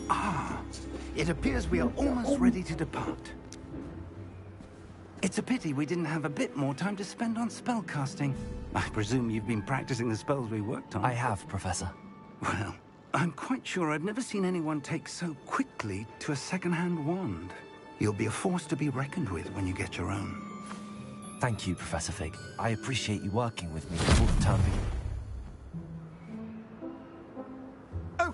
Ah, it appears we are almost ready to depart. It's a pity we didn't have a bit more time to spend on spellcasting. I presume you've been practicing the spells we worked on. I have, Professor. Well, I'm quite sure I've never seen anyone take so quickly to a second-hand wand. You'll be a force to be reckoned with when you get your own. Thank you, Professor Fig. I appreciate you working with me before the term begins. Oh,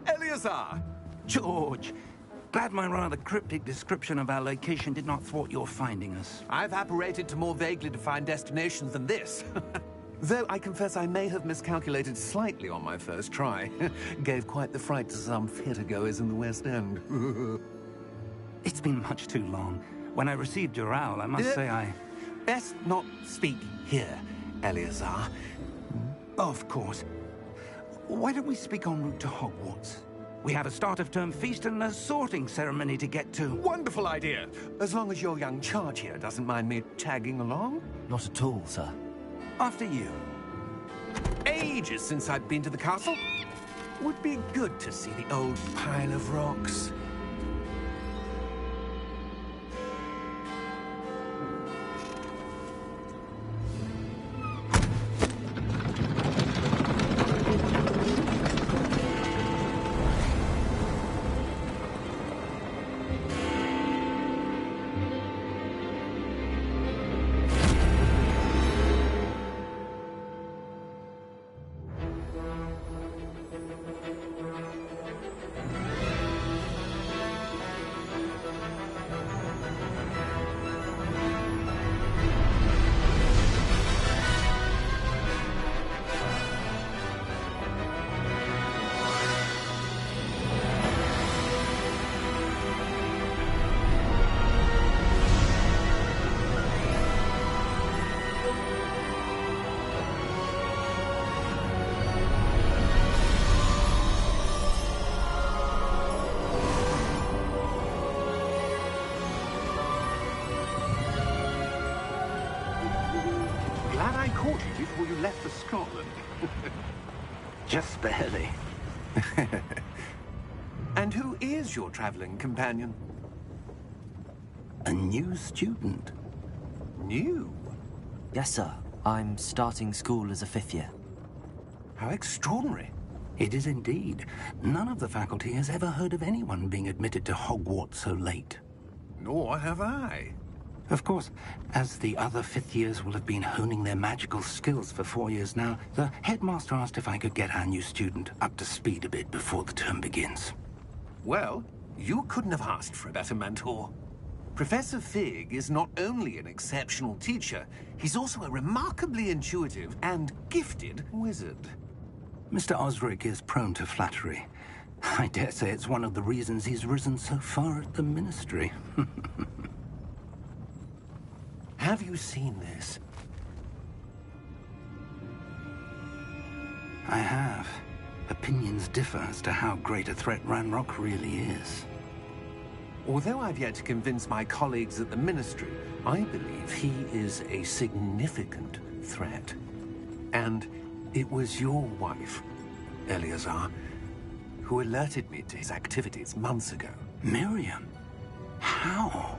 Eleazar! George! Glad my rather cryptic description of our location did not thwart your finding us. I've apparated to more vaguely defined destinations than this. Though I confess I may have miscalculated slightly on my first try. Gave quite the fright to some theatre-goers in the West End. It's been much too long. When I received your owl, I must say I... Best not speak here, Eleazar. Of course. Why don't we speak en route to Hogwarts? We have a start-of-term feast and a sorting ceremony to get to. Wonderful idea! As long as your young charge here doesn't mind me tagging along. Not at all, sir. After you. Ages since I've been to the castle. Would be good to see the old pile of rocks. Glad I caught you before you left for Scotland. Just barely. And who is your traveling companion? A new student. New? Yes, sir. I'm starting school as a 5th year. How extraordinary. It is indeed. None of the faculty has ever heard of anyone being admitted to Hogwarts so late. Nor have I. Of course, as the other 5th years will have been honing their magical skills for 4 years now, the headmaster asked if I could get our new student up to speed a bit before the term begins. Well, you couldn't have asked for a better mentor. Professor Fig is not only an exceptional teacher, he's also a remarkably intuitive and gifted wizard. Mr. Osric is prone to flattery. I dare say it's one of the reasons he's risen so far at the Ministry. Have you seen this? I have. Opinions differ as to how great a threat Ranrock really is. Although I've yet to convince my colleagues at the Ministry, I believe he is a significant threat. And it was your wife, Eleazar, who alerted me to his activities months ago. Miriam? How?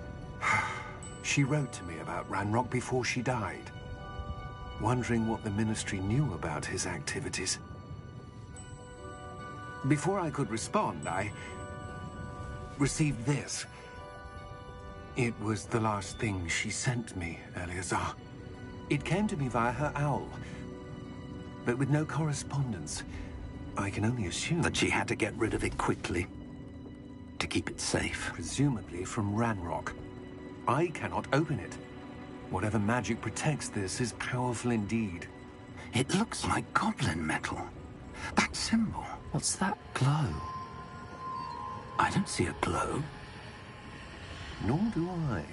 She wrote to me about Ranrock before she died, wondering what the Ministry knew about his activities. Before I could respond, I received this. It was the last thing she sent me, Eleazar. It came to me via her owl, but with no correspondence. I can only assume That she had to get rid of it quickly, to keep it safe. presumably from Ranrock. I cannot open it. Whatever magic protects this is powerful indeed. It looks like goblin metal. That symbol. What's that glow? I don't see a glow. Nor do I.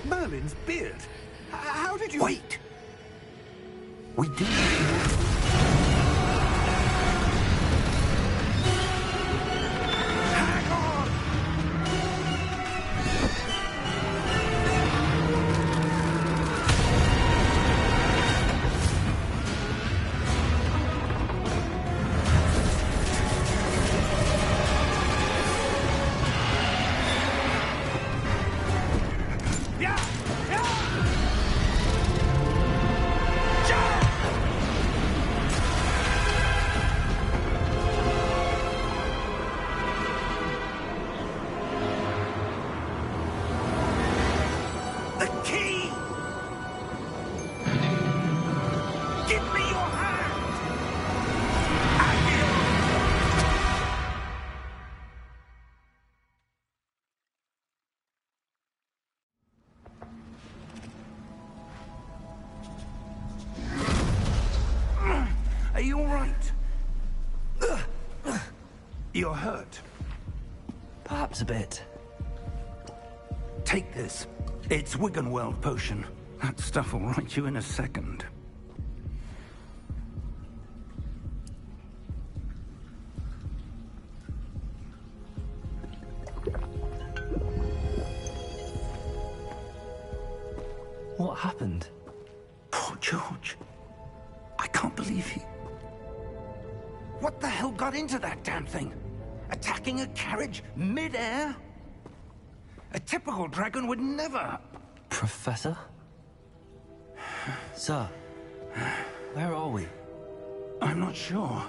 Merlin's beard. How did you... Wait! We do. Hang on! You're hurt. Perhaps a bit. Take this. It's Wiggenweld potion. That stuff will right you in a second. What happened? Poor George. I can't believe he... What the hell got into that damn thing? Attacking a carriage mid-air? A typical dragon would never... Professor? Sir, where are we? I'm not sure.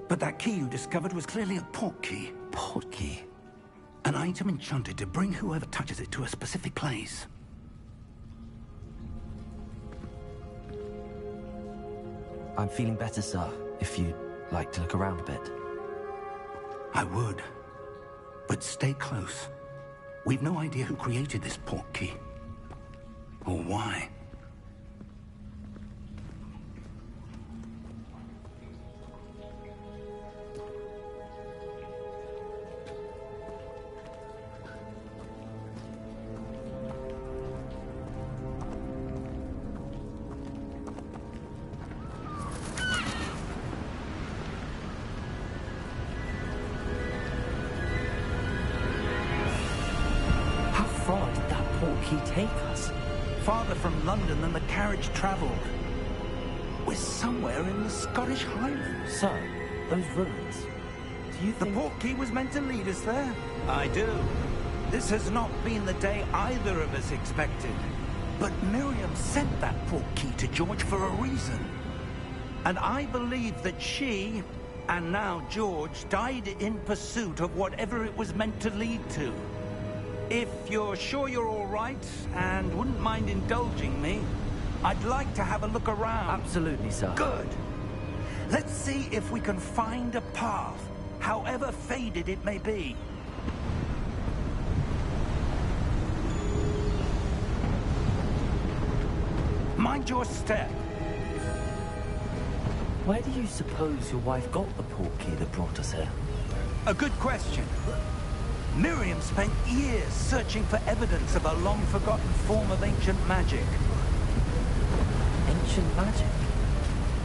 But that key you discovered was clearly a port key. Port key? An item enchanted to bring whoever touches it to a specific place. I'm feeling better, sir, if you'd like to look around a bit. I would. But stay close. We've no idea who created this port key. Or why. Take us? Farther from London than the carriage travelled. We're somewhere in the Scottish Highlands. Sir, those ruins. Do you think... The port key was meant to lead us there? I do. This has not been the day either of us expected. But Miriam sent that port key to George for a reason. And I believe that she, and now George, died in pursuit of whatever it was meant to lead to. If you're sure you're all right, and wouldn't mind indulging me, I'd like to have a look around. Absolutely, sir. Good. Let's see if we can find a path, however faded it may be. Mind your step. Where do you suppose your wife got the port key that brought us here? A good question. Miriam spent years searching for evidence of a long-forgotten form of ancient magic. Ancient magic?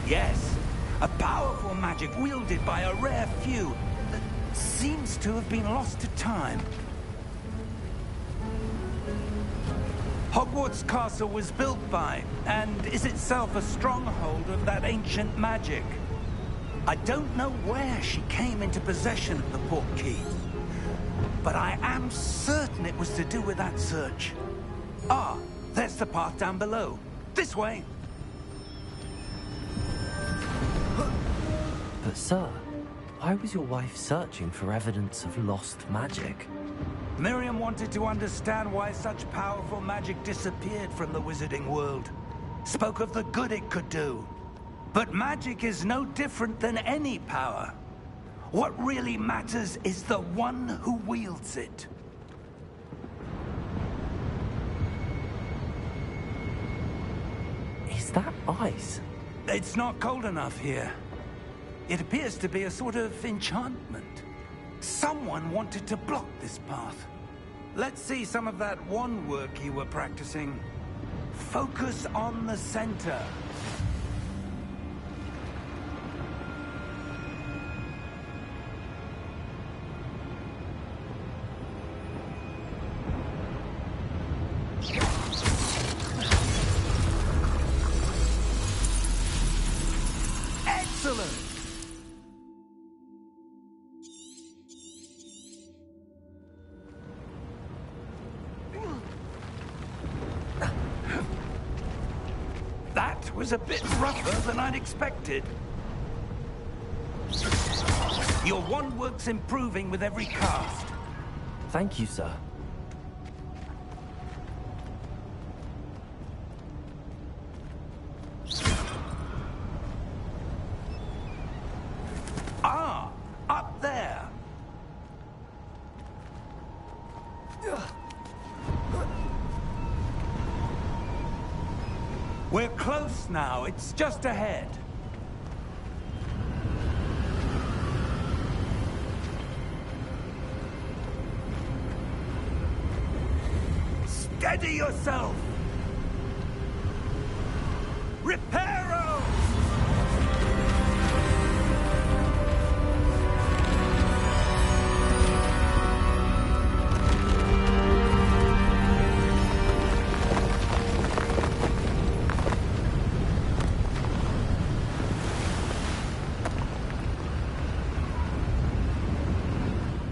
Yes. A powerful magic wielded by a rare few that seems to have been lost to time. Hogwarts Castle was built by, and is itself a stronghold of that ancient magic. I don't know where she came into possession of the port key. But I am certain it was to do with that search. Ah, there's the path down below. This way. But sir, why was your wife searching for evidence of lost magic? Miriam wanted to understand why such powerful magic disappeared from the wizarding world. Spoke of the good it could do. But magic is no different than any power. What really matters is the one who wields it. Is that ice? It's not cold enough here. It appears to be a sort of enchantment. Someone wanted to block this path. Let's see some of that wand work you were practicing. Focus on the center. Excellent! That was a bit rougher than I'd expected. Your wand work's improving with every cast. Thank you, sir. Ah, up there. We're close now. It's just ahead. Steady yourself! Reparo!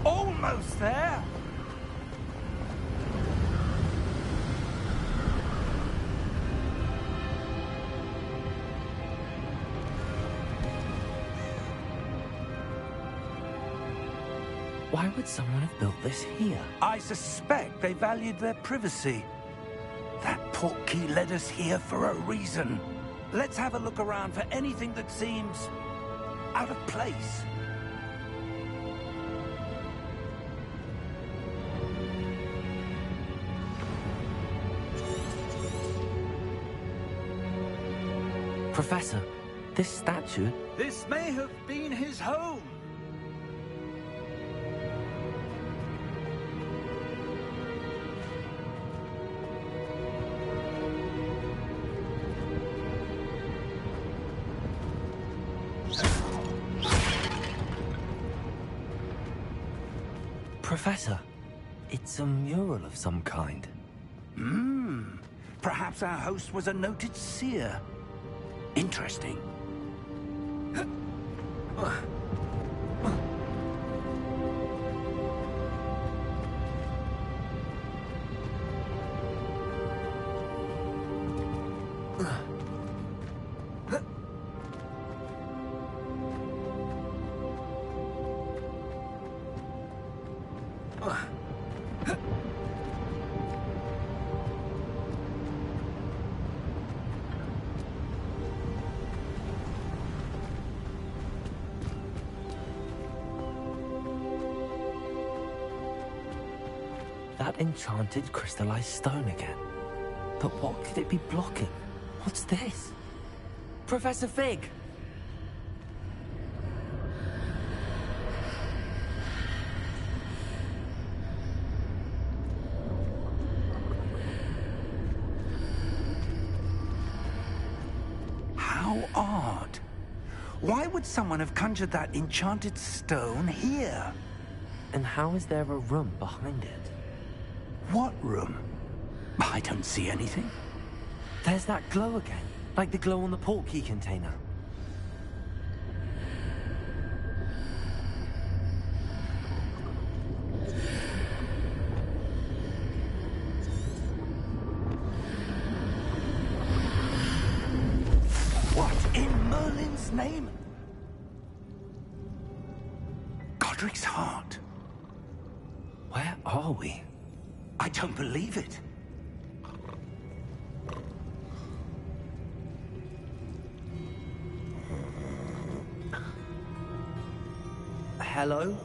Almost there! Why would someone have built this here? I suspect they valued their privacy. That portkey led us here for a reason. Let's have a look around for anything that seems out of place. Professor, this statue... This may have been his home. Professor, it's a mural of some kind. Perhaps our host was a noted seer. Interesting. That enchanted crystallized stone again. But what could it be blocking? What's this? Professor Fig! How odd. Why would someone have conjured that enchanted stone here? And how is there a room behind it? What room? I don't see anything. There's that glow again, like the glow on the portkey container. What in Merlin's name? Godric's heart. Where are we? I don't believe it. Hello?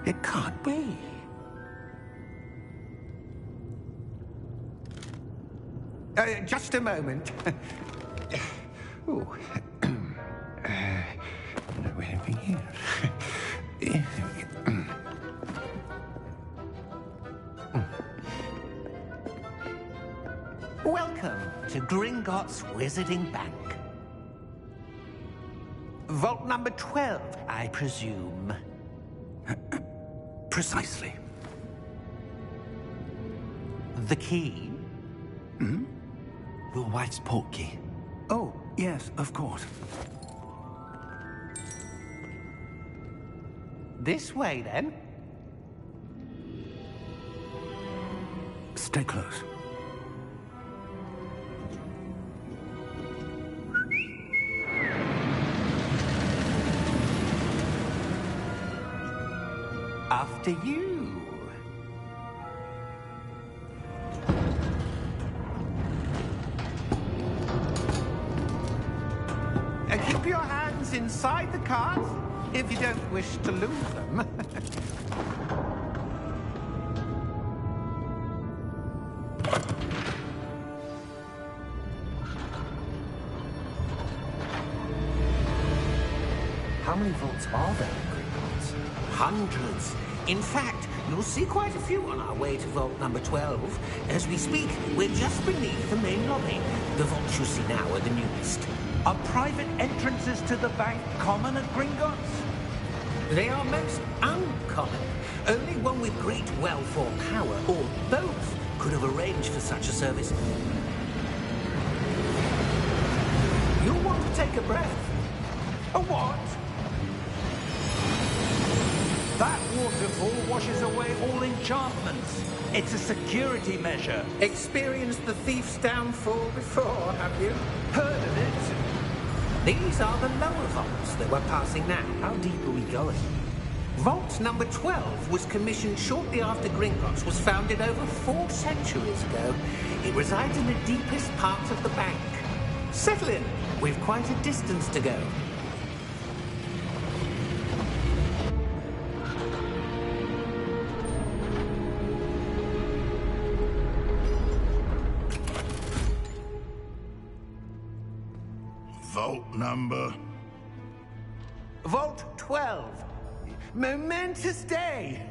It can't be. Just a moment. Oh. No, anything here. Welcome to Gringotts Wizarding Bank. Vault number 12, I presume. Precisely. The key? Your wife's portkey. Oh, yes, of course. This way, then. Stay close. After you. Keep your hands inside the cards, if you don't wish to lose them. How many vaults are there in Gringotts? Hundreds. In fact, you'll see quite a few on our way to vault number 12. As we speak, we're just beneath the main lobby. The vaults you see now are the newest. Are private entrances to the bank common at Gringotts? They are most uncommon. Only one with great wealth or power, or both, could have arranged for such a service. You'll want to take a breath. A what? That waterfall washes away all enchantments. It's a security measure. Experienced the thief's downfall before, have you? Heard of it? These are the lower vaults that we're passing now. How deep are we going? Vault number 12 was commissioned shortly after Gringotts was founded over 4 centuries ago. It resides in the deepest parts of the bank. Settle in. We've quite a distance to go. Vault number? Vault 12. Momentous day.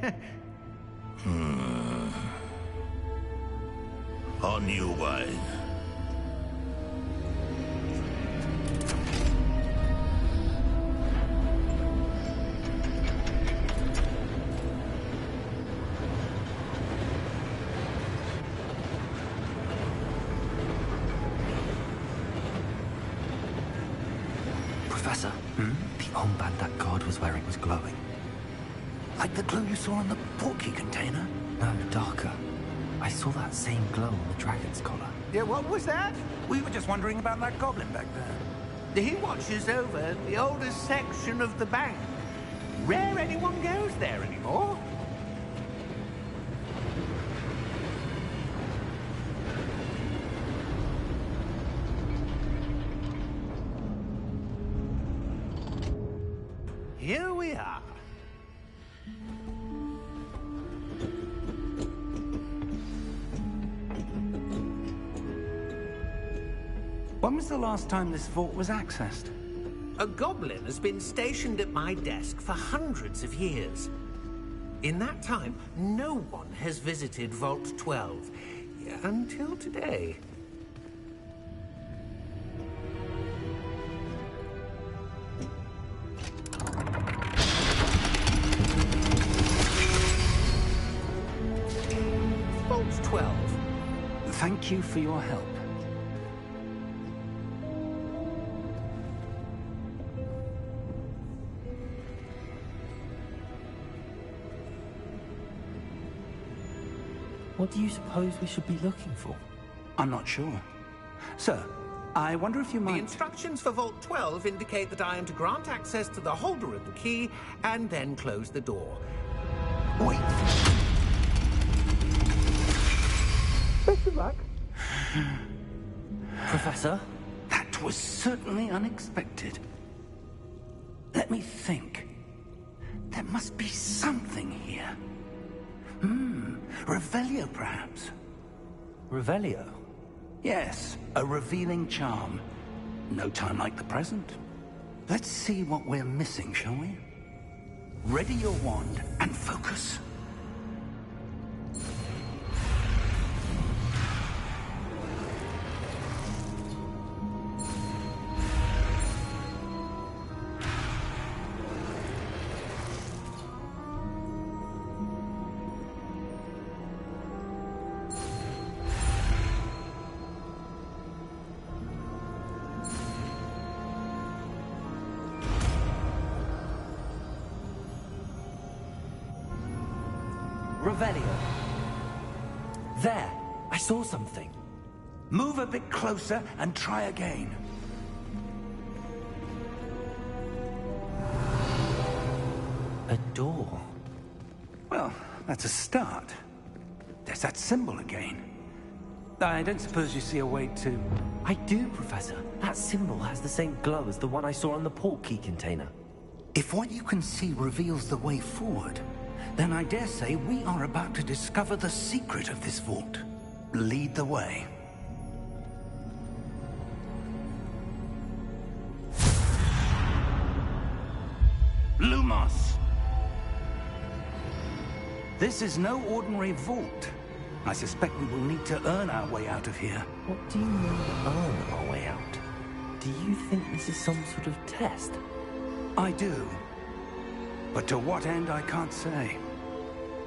On your way. Professor, the armband that guard was wearing was glowing. Like the glow you saw on the portkey container? No, darker. I saw that same glow on the dragon's collar. Yeah, what was that? We were just wondering about that goblin back there. He watches over the oldest section of the bank. Rare anyone goes there anymore. Here we are. When was the last time this vault was accessed? A goblin has been stationed at my desk for hundreds of years. In that time, no one has visited Vault 12. Until today. Vault 12. Thank you for your help. What do you suppose we should be looking for? I'm not sure. Sir, I wonder if you The might... instructions for Vault 12 indicate that I am to grant access to the holder of the key and then close the door. Wait. Best of luck. Professor? That was certainly unexpected. Let me think. There must be something here. Revelio, perhaps? Revelio? Yes, a revealing charm. No time like the present. Let's see what we're missing, shall we? Ready your wand and focus. Revelio. There! I saw something. Move a bit closer and try again. A door. Well, that's a start. There's that symbol again. I don't suppose you see a way to... I do, Professor. That symbol has the same glow as the one I saw on the port key container. If what you can see reveals the way forward, then I dare say we are about to discover the secret of this vault. Lead the way. Lumos! This is no ordinary vault. I suspect we will need to earn our way out of here. What do you mean, earn our way out? Do you think this is some sort of test? I do. But to what end, I can't say.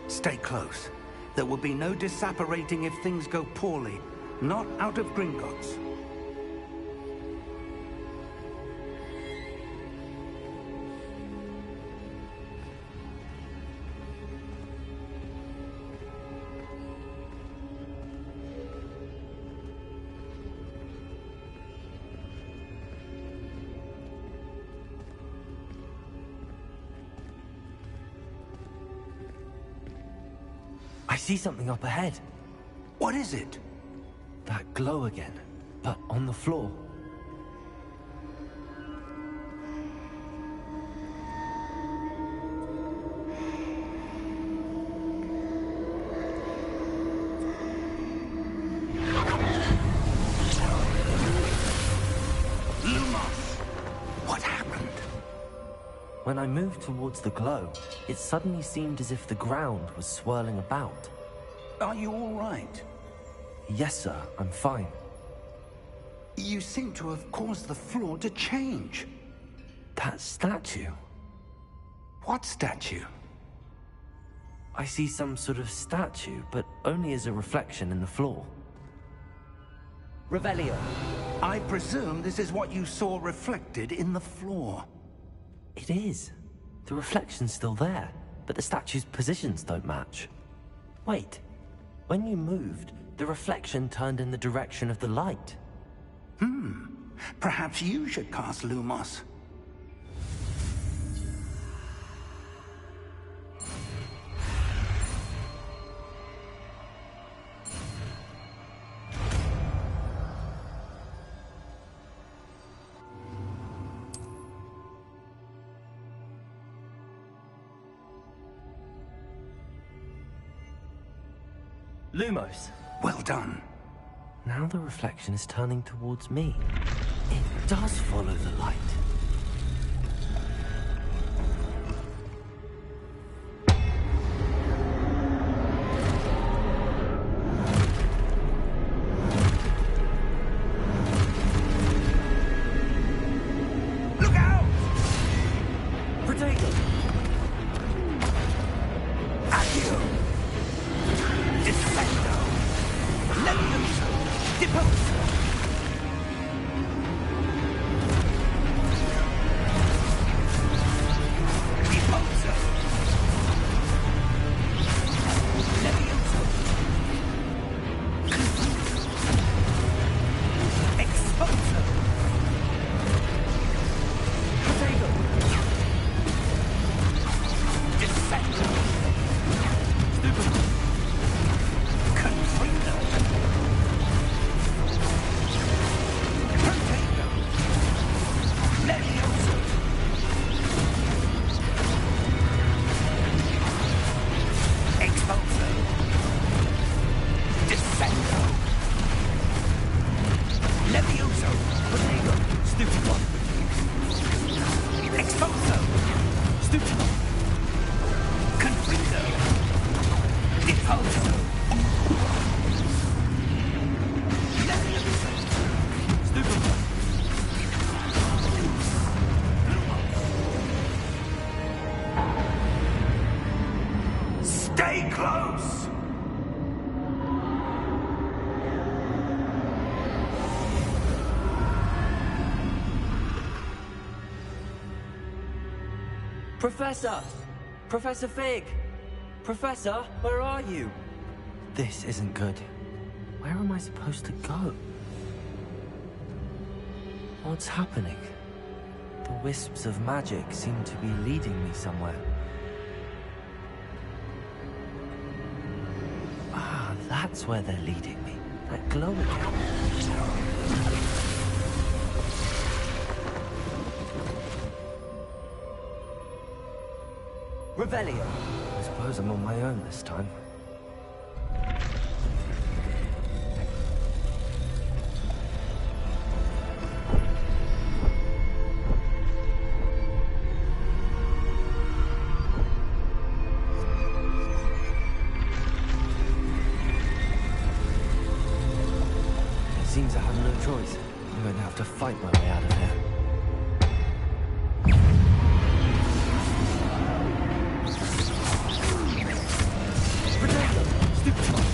Stay close. There will be no disapparating if things go poorly. Not out of Gringotts. I see something up ahead. What is it? That glow again, but on the floor. Lumos! What happened? When I moved towards the glow, it suddenly seemed as if the ground was swirling about. Are you all right? Yes, sir, I'm fine. You seem to have caused the floor to change. That statue. What statue? I see some sort of statue, but only as a reflection in the floor. Revelio. I presume this is what you saw reflected in the floor. It is. The reflection's still there, but the statue's positions don't match. Wait. When you moved, the reflection turned in the direction of the light. Perhaps you should cast Lumos. Lumos. Well done. Now the reflection is turning towards me. It does follow the light. Look out! Protego! Accio! Defendo! Levioso! Deposo! Deposo! Levioso! Exposo! Protego! Defendo! Confringo! Protego! Levioso! Exposo! Defendo! Levioso! Protego! Stupido! Exposo! Stupido! Confringo! Deposo! Levioso! Stupido! Stay close! Professor! Professor Fig! Professor, where are you? This isn't good. Where am I supposed to go? What's happening? The wisps of magic seem to be leading me somewhere. Ah, that's where they're leading me. That glow again. Revelio! I suppose I'm on my own this time. Seems I have no choice. I'm going to have to fight my way out of here. Potato! Stupid one!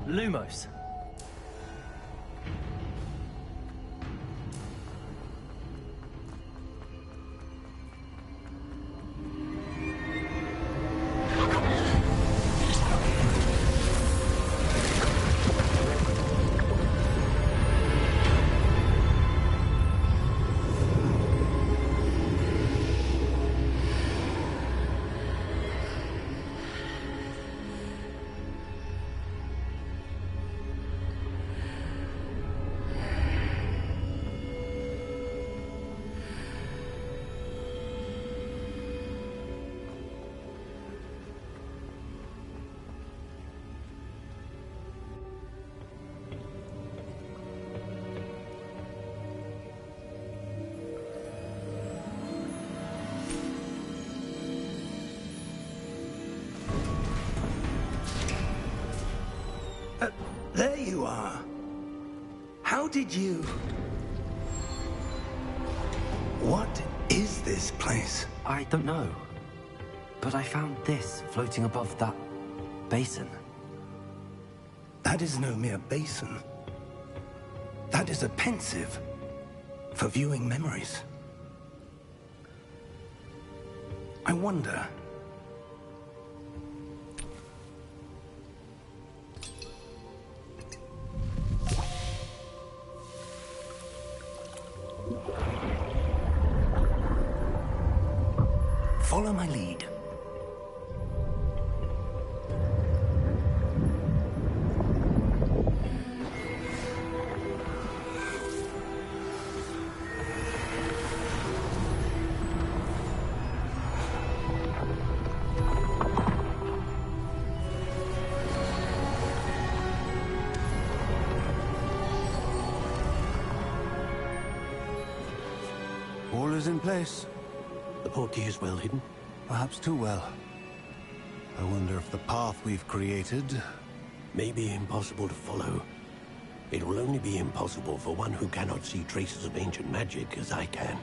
Lumos. There you are. How did you... What is this place? I don't know. But I found this floating above that basin. That is no mere basin. That is a pensive for viewing memories. I wonder... Follow my lead. All is in place. The portkey is well hidden. Perhaps too well. I wonder if the path we've created... May be impossible to follow. It will only be impossible for one who cannot see traces of ancient magic as I can.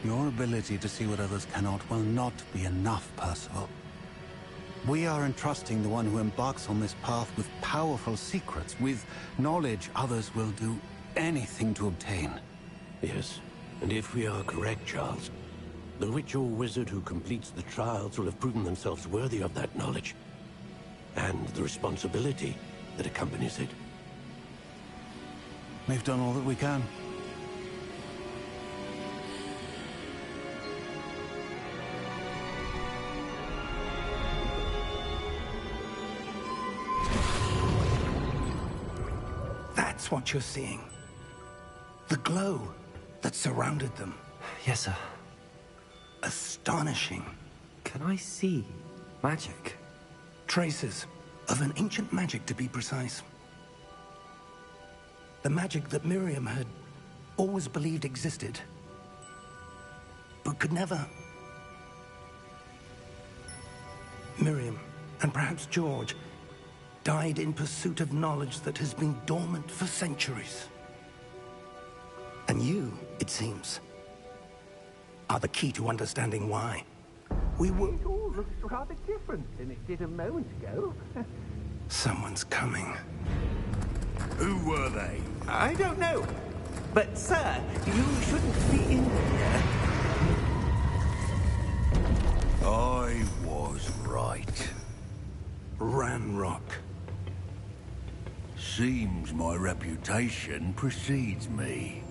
Your ability to see what others cannot will not be enough, Percival. We are entrusting the one who embarks on this path with powerful secrets, with knowledge others will do anything to obtain. Yes, and if we are correct, Charles, the witch or wizard who completes the trials will have proven themselves worthy of that knowledge, and the responsibility that accompanies it. We've done all that we can. That's what you're seeing. The glow that surrounded them. Yes, sir. Astonishing. Can I see magic? Traces of an ancient magic, to be precise. The magic that Miriam had always believed existed, but could never. Miriam, and perhaps George, died in pursuit of knowledge that has been dormant for centuries. And you, it seems, are the key to understanding why. We were... It all looks rather different than it did a moment ago. Someone's coming. Who were they? I don't know. But, sir, you shouldn't be in here. I was right. Ranrock. Seems my reputation precedes me.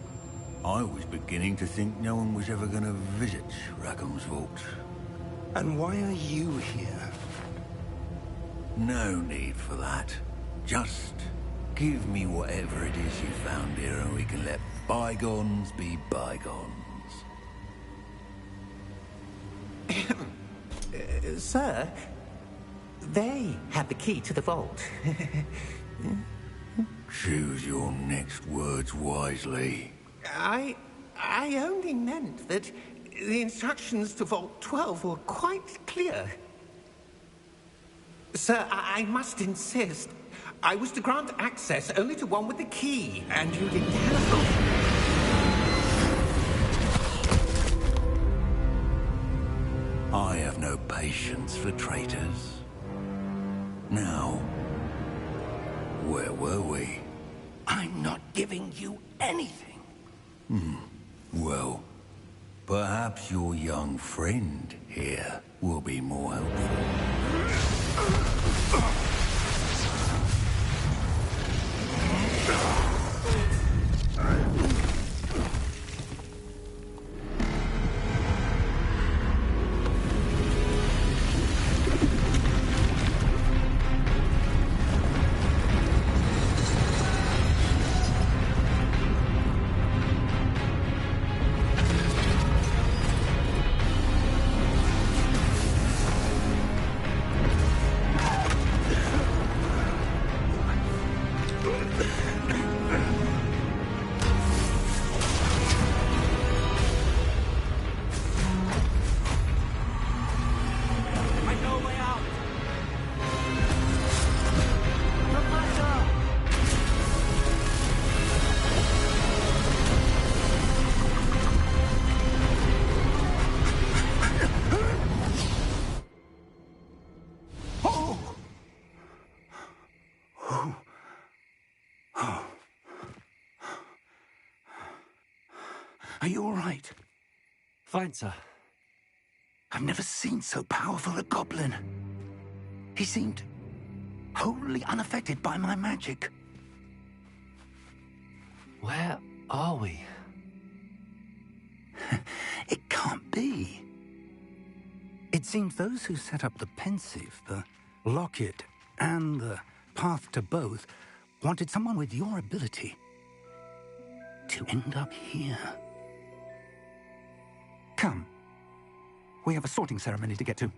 I was beginning to think no one was ever going to visit Rackham's vault. And why are you here? No need for that. Just give me whatever it is you found here and we can let bygones be bygones. Sir, they have the key to the vault. Choose your next words wisely. I only meant that the instructions to Vault 12 were quite clear. Sir, I must insist. I was to grant access only to one with the key, and you didn't have. I have no patience for traitors. Now, where were we? I'm not giving you anything. Well, perhaps your young friend here will be more helpful. Are you all right? Fine, sir. I've never seen so powerful a goblin. He seemed wholly unaffected by my magic. Where are we? It can't be. It seems those who set up the pensive, the locket, and the path to both wanted someone with your ability to end up here. Come. We have a sorting ceremony to get to.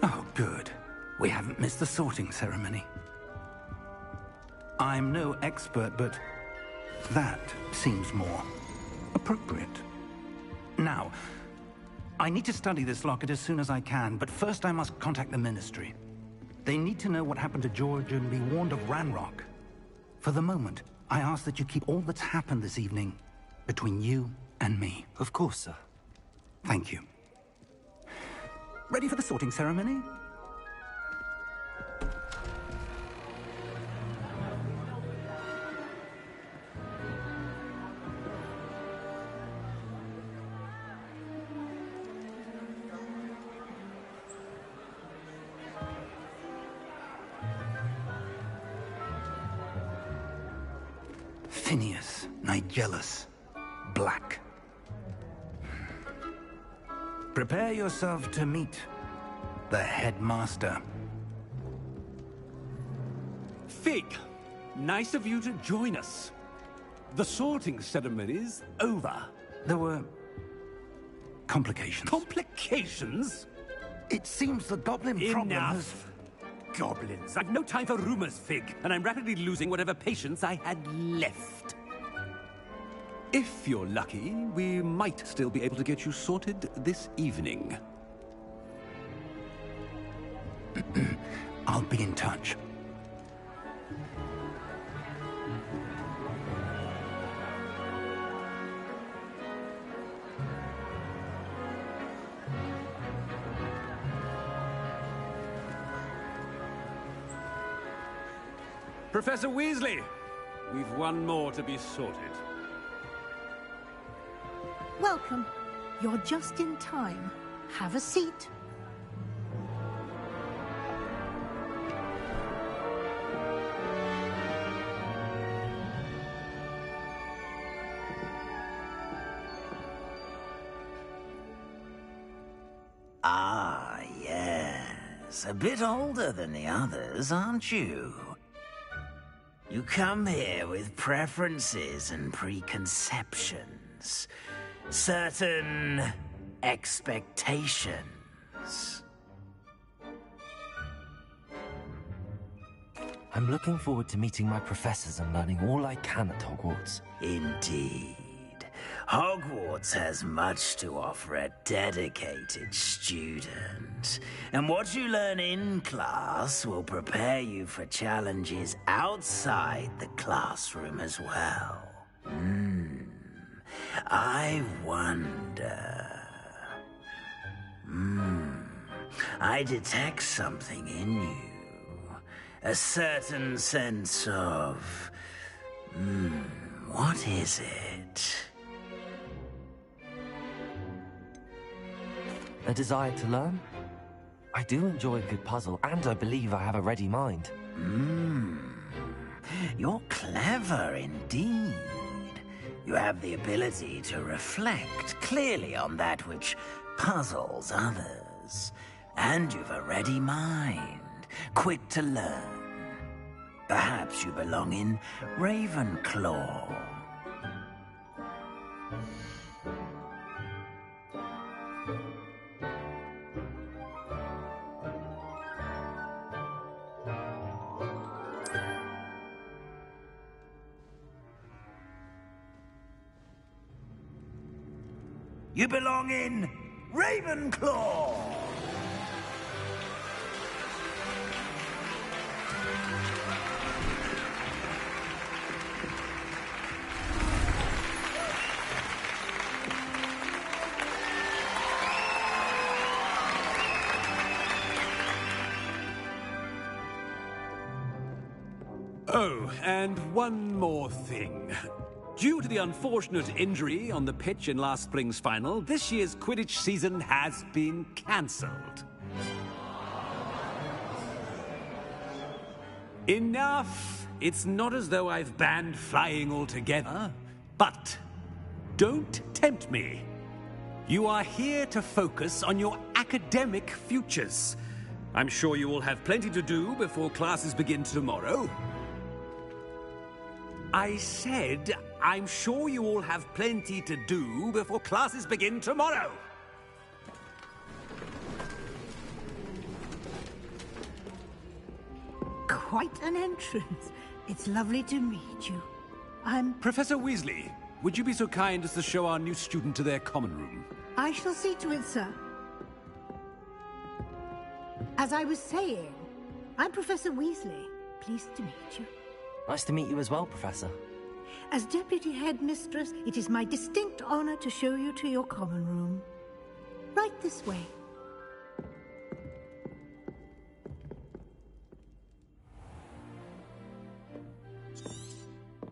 Oh, good. We haven't missed the sorting ceremony. I'm no expert, but that seems more appropriate. Now, I need to study this locket as soon as I can, but first I must contact the Ministry. They need to know what happened to George and be warned of Ranrock. For the moment, I ask that you keep all that's happened this evening between you and me. Of course, sir. Thank you. Ready for the sorting ceremony? Phineas, Nigellus, Black. Prepare yourself to meet the headmaster. Fig, nice of you to join us. The sorting ceremony's over. There were complications. Complications? It seems the goblin problem has... Enough! Goblins. I've no time for rumors, Fig, and I'm rapidly losing whatever patience I had left. If you're lucky, we might still be able to get you sorted this evening. I'll be in touch. Professor Weasley, we've one more to be sorted. Welcome. You're just in time. Have a seat. Ah, yes. A bit older than the others, aren't you? You come here with preferences and preconceptions. Certain expectations. I'm looking forward to meeting my professors and learning all I can at Hogwarts. Indeed. Hogwarts has much to offer a dedicated student. And what you learn in class will prepare you for challenges outside the classroom as well. I wonder... I detect something in you. A certain sense of... what is it? A desire to learn? I do enjoy a good puzzle, and I believe I have a ready mind. You're clever indeed. You have the ability to reflect clearly on that which puzzles others. And you've a ready mind, quick to learn. Perhaps you belong in Ravenclaw. You belong in Ravenclaw! Oh, and one more thing. Due to the unfortunate injury on the pitch in last spring's final, this year's Quidditch season has been cancelled. Enough! It's not as though I've banned flying altogether. But don't tempt me. You are here to focus on your academic futures. I'm sure you will have plenty to do before classes begin tomorrow. I said, I'm sure you all have plenty to do before classes begin tomorrow. Quite an entrance. It's lovely to meet you. I'm... Professor Weasley, would you be so kind as to show our new student to their common room? I shall see to it, sir. As I was saying, I'm Professor Weasley. Pleased to meet you. Nice to meet you as well, Professor. As Deputy Headmistress, it is my distinct honor to show you to your common room. Right this way.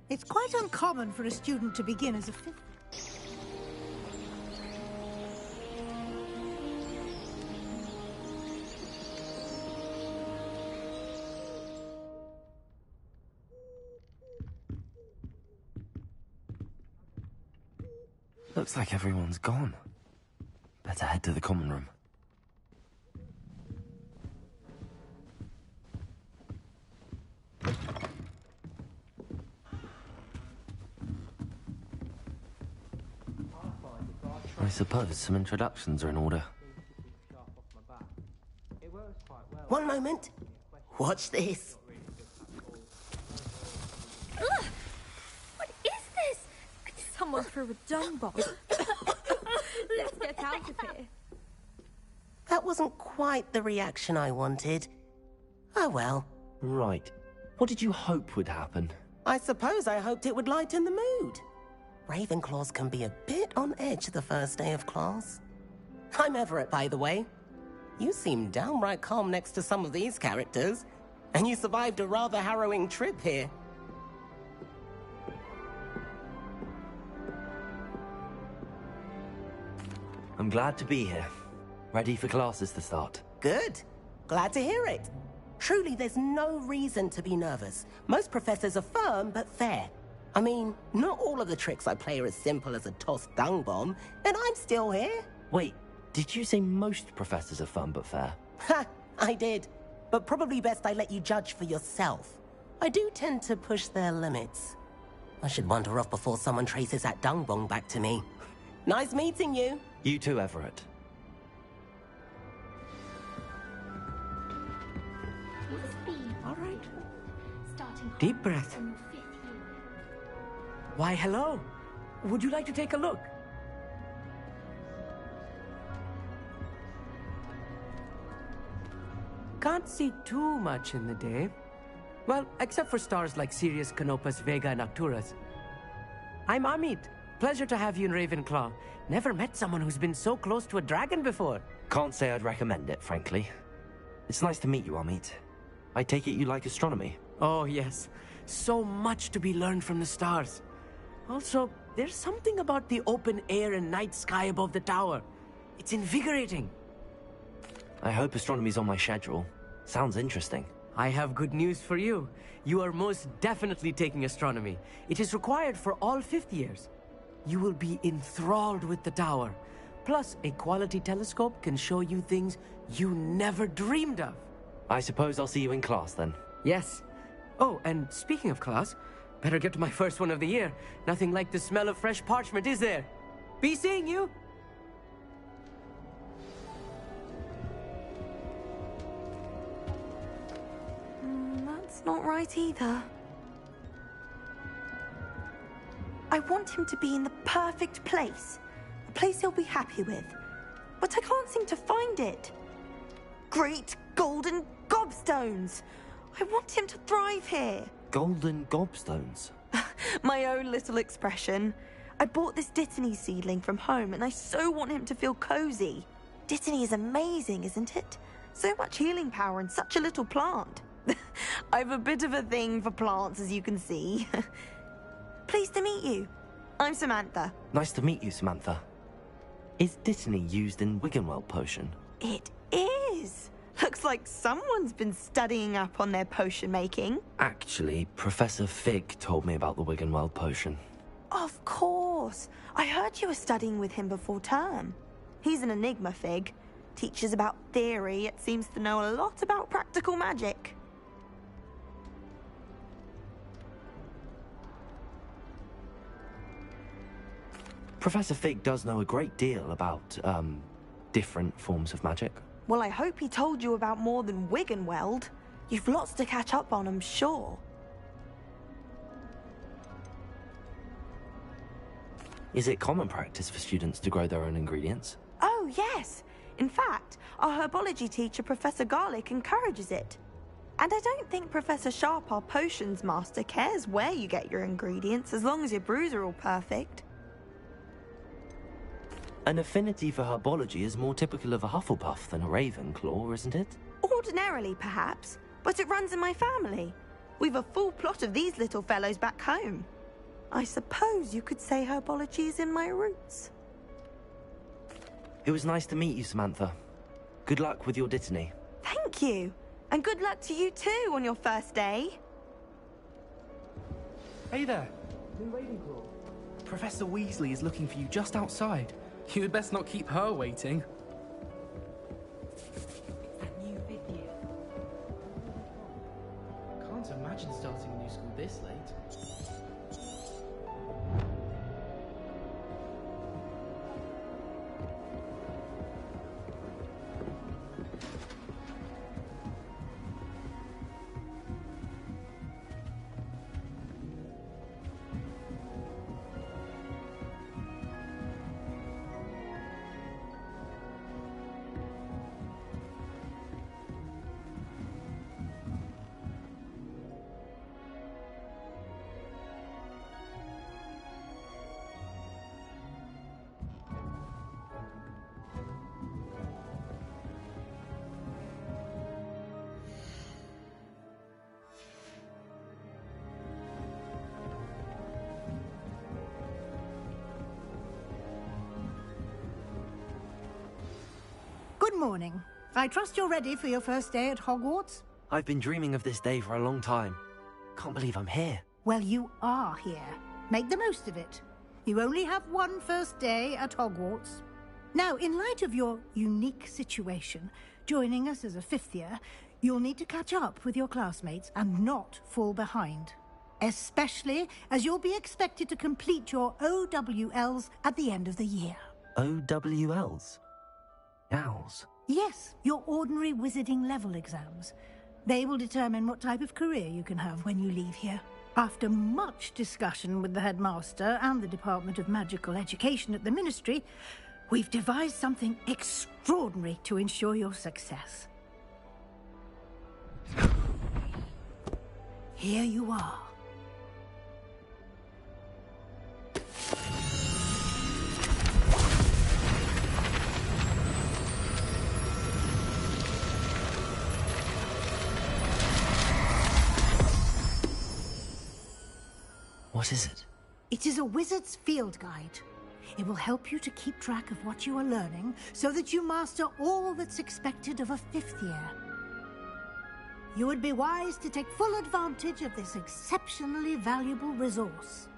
It's quite uncommon for a student to begin as a fifth. Looks like everyone's gone. Better head to the common room. I suppose some introductions are in order. One moment. Watch this. Ugh! What is this? Someone threw a dung bomb. Let's get out of here. That wasn't quite the reaction I wanted. Oh well. Right. What did you hope would happen? I suppose I hoped it would lighten the mood. Ravenclaws can be a bit on edge the first day of class. I'm Everett, by the way. You seem downright calm next to some of these characters, and you survived a rather harrowing trip here. I'm glad to be here. Ready for classes to start. Good. Glad to hear it. Truly, there's no reason to be nervous. Most professors are firm but fair. I mean, not all of the tricks I play are as simple as a tossed dung bomb, and I'm still here. Wait, did you say most professors are fun but fair? Ha! I did. But probably best I let you judge for yourself. I do tend to push their limits. I should wander off before someone traces that dung bomb back to me. Nice meeting you. You too, Everett. All right. Deep breath. Why, hello. Would you like to take a look? Can't see too much in the day. Well, except for stars like Sirius, Canopus, Vega, and Arcturus. I'm Amit. Pleasure to have you in Ravenclaw. Never met someone who's been so close to a dragon before. Can't say I'd recommend it, frankly. It's nice to meet you, Amit. I take it you like astronomy? Oh, yes. So much to be learned from the stars. Also, there's something about the open air and night sky above the tower. It's invigorating. I hope astronomy's on my schedule. Sounds interesting. I have good news for you. You are most definitely taking astronomy. It is required for all fifth years. You will be enthralled with the tower. Plus, a quality telescope can show you things you never dreamed of. I suppose I'll see you in class then. Yes. Oh, and speaking of class, better get to my first one of the year. Nothing like the smell of fresh parchment, is there? Be seeing you! That's not right either. I want him to be in the perfect place. A place he'll be happy with. But I can't seem to find it. Great golden gobstones! I want him to thrive here. Golden gobstones? My own little expression. I bought this Dittany seedling from home and I so want him to feel cozy. Dittany is amazing, isn't it? So much healing power in such a little plant. I've a bit of a thing for plants, as you can see. Pleased to meet you. I'm Samantha. Nice to meet you, Samantha. Is Dittany used in Wiggenweld potion? It is. Looks like someone's been studying up on their potion making. Actually, Professor Fig told me about the Wiggenweld potion. Of course. I heard you were studying with him before term. He's an enigma, Fig. Teaches about theory, yet seems to know a lot about practical magic. Professor Fig does know a great deal about, different forms of magic. Well, I hope he told you about more than Wiggenweld. You've lots to catch up on, I'm sure. Is it common practice for students to grow their own ingredients? Oh, yes. In fact, our herbology teacher, Professor Garlick, encourages it. And I don't think Professor Sharp, our potions master, cares where you get your ingredients, as long as your brews are all perfect. An affinity for herbology is more typical of a Hufflepuff than a Ravenclaw, isn't it? Ordinarily, perhaps, but it runs in my family. We've a full plot of these little fellows back home. I suppose you could say herbology is in my roots. It was nice to meet you, Samantha. Good luck with your Dittany. Thank you. And good luck to you too on your first day. Hey there. New Ravenclaw. Professor Weasley is looking for you just outside. You'd best not keep her waiting. That new fifth year. Can't imagine starting a new school this late. Good morning. I trust you're ready for your first day at Hogwarts? I've been dreaming of this day for a long time. Can't believe I'm here. Well, you are here. Make the most of it. You only have one first day at Hogwarts. Now, in light of your unique situation, joining us as a fifth year, you'll need to catch up with your classmates and not fall behind. Especially as you'll be expected to complete your OWLs at the end of the year. OWLs? Owls? Yes, your ordinary wizarding level exams. They will determine what type of career you can have when you leave here. After much discussion with the headmaster and the Department of Magical Education at the Ministry, we've devised something extraordinary to ensure your success. Here you are. What is it? It is a wizard's field guide. It will help you to keep track of what you are learning so that you master all that's expected of a fifth year. You would be wise to take full advantage of this exceptionally valuable resource.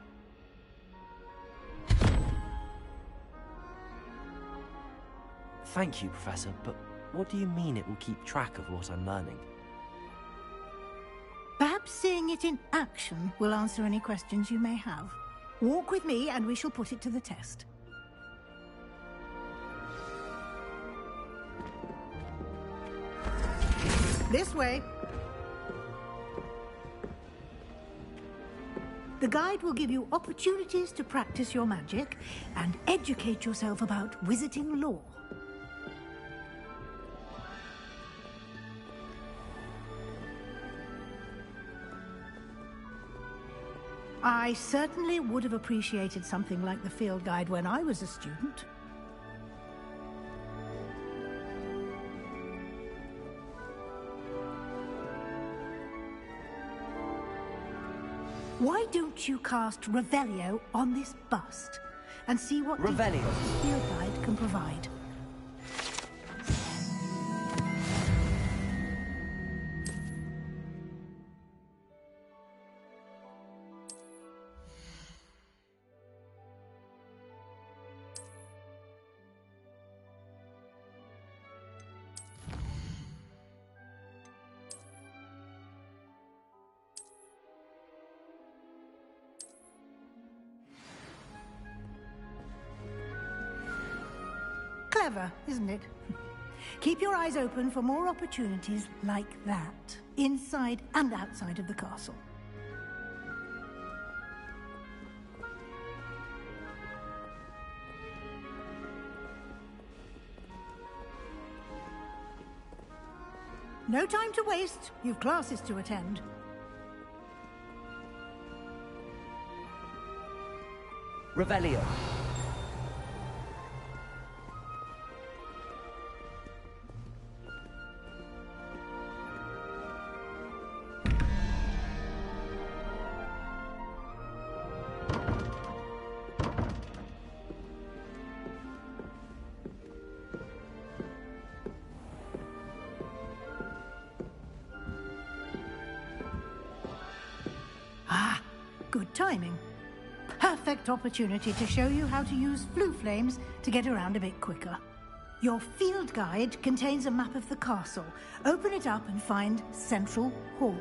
Thank you, Professor, but what do you mean it will keep track of what I'm learning? Perhaps seeing it in action will answer any questions you may have. Walk with me and we shall put it to the test. This way. The guide will give you opportunities to practice your magic and educate yourself about wizarding lore. I certainly would have appreciated something like the field guide when I was a student. Why don't you cast Revelio on this bust and see what Revelio. the field guide can provide? Clever, isn't it? Keep your eyes open for more opportunities like that, inside and outside of the castle. No time to waste. You've classes to attend. Revelio. Ah, good timing. Perfect opportunity to show you how to use flue flames to get around a bit quicker. Your field guide contains a map of the castle. Open it up and find Central Hall.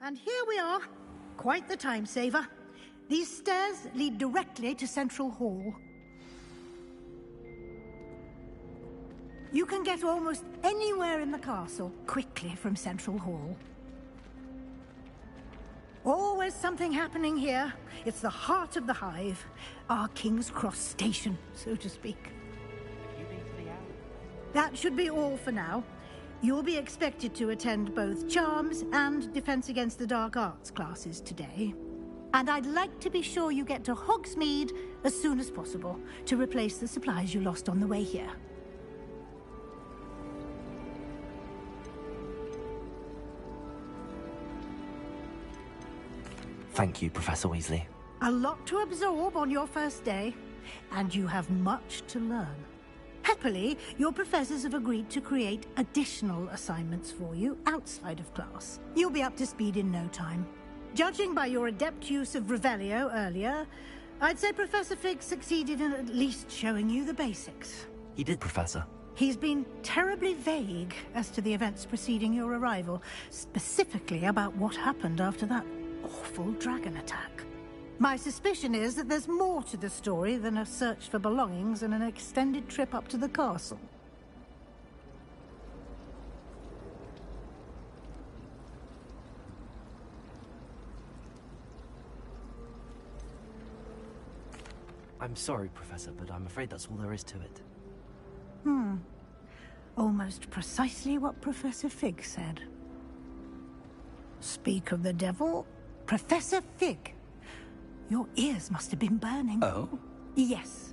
And here we are. Quite the time saver. These stairs lead directly to Central Hall. You can get almost anywhere in the castle quickly from Central Hall. Always something happening here. It's the heart of the Hive. Our King's Cross station, so to speak. That should be all for now. You'll be expected to attend both Charms and Defense Against the Dark Arts classes today. And I'd like to be sure you get to Hogsmeade as soon as possible to replace the supplies you lost on the way here. Thank you, Professor Weasley. A lot to absorb on your first day, and you have much to learn. Happily, your professors have agreed to create additional assignments for you outside of class. You'll be up to speed in no time. Judging by your adept use of Revelio earlier, I'd say Professor Fig succeeded in at least showing you the basics. He did, Professor. He's been terribly vague as to the events preceding your arrival, specifically about what happened after that awful dragon attack. My suspicion is that there's more to the story than a search for belongings and an extended trip up to the castle. I'm sorry, Professor, but I'm afraid that's all there is to it. Almost precisely what Professor Fig said. Speak of the devil, Professor Fig. Your ears must have been burning. Oh? Yes.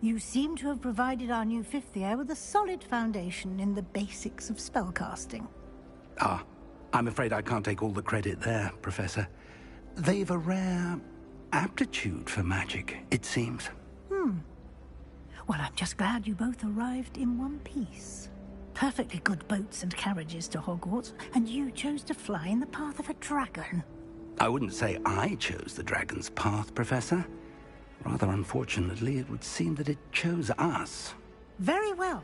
You seem to have provided our new fifth year with a solid foundation in the basics of spellcasting. Ah, I'm afraid I can't take all the credit there, Professor. They've a rare aptitude for magic, it seems. Well, I'm just glad you both arrived in one piece. Perfectly good boats and carriages to Hogwarts, and you chose to fly in the path of a dragon. I wouldn't say I chose the dragon's path, Professor. Rather unfortunately, it would seem that it chose us. Very well.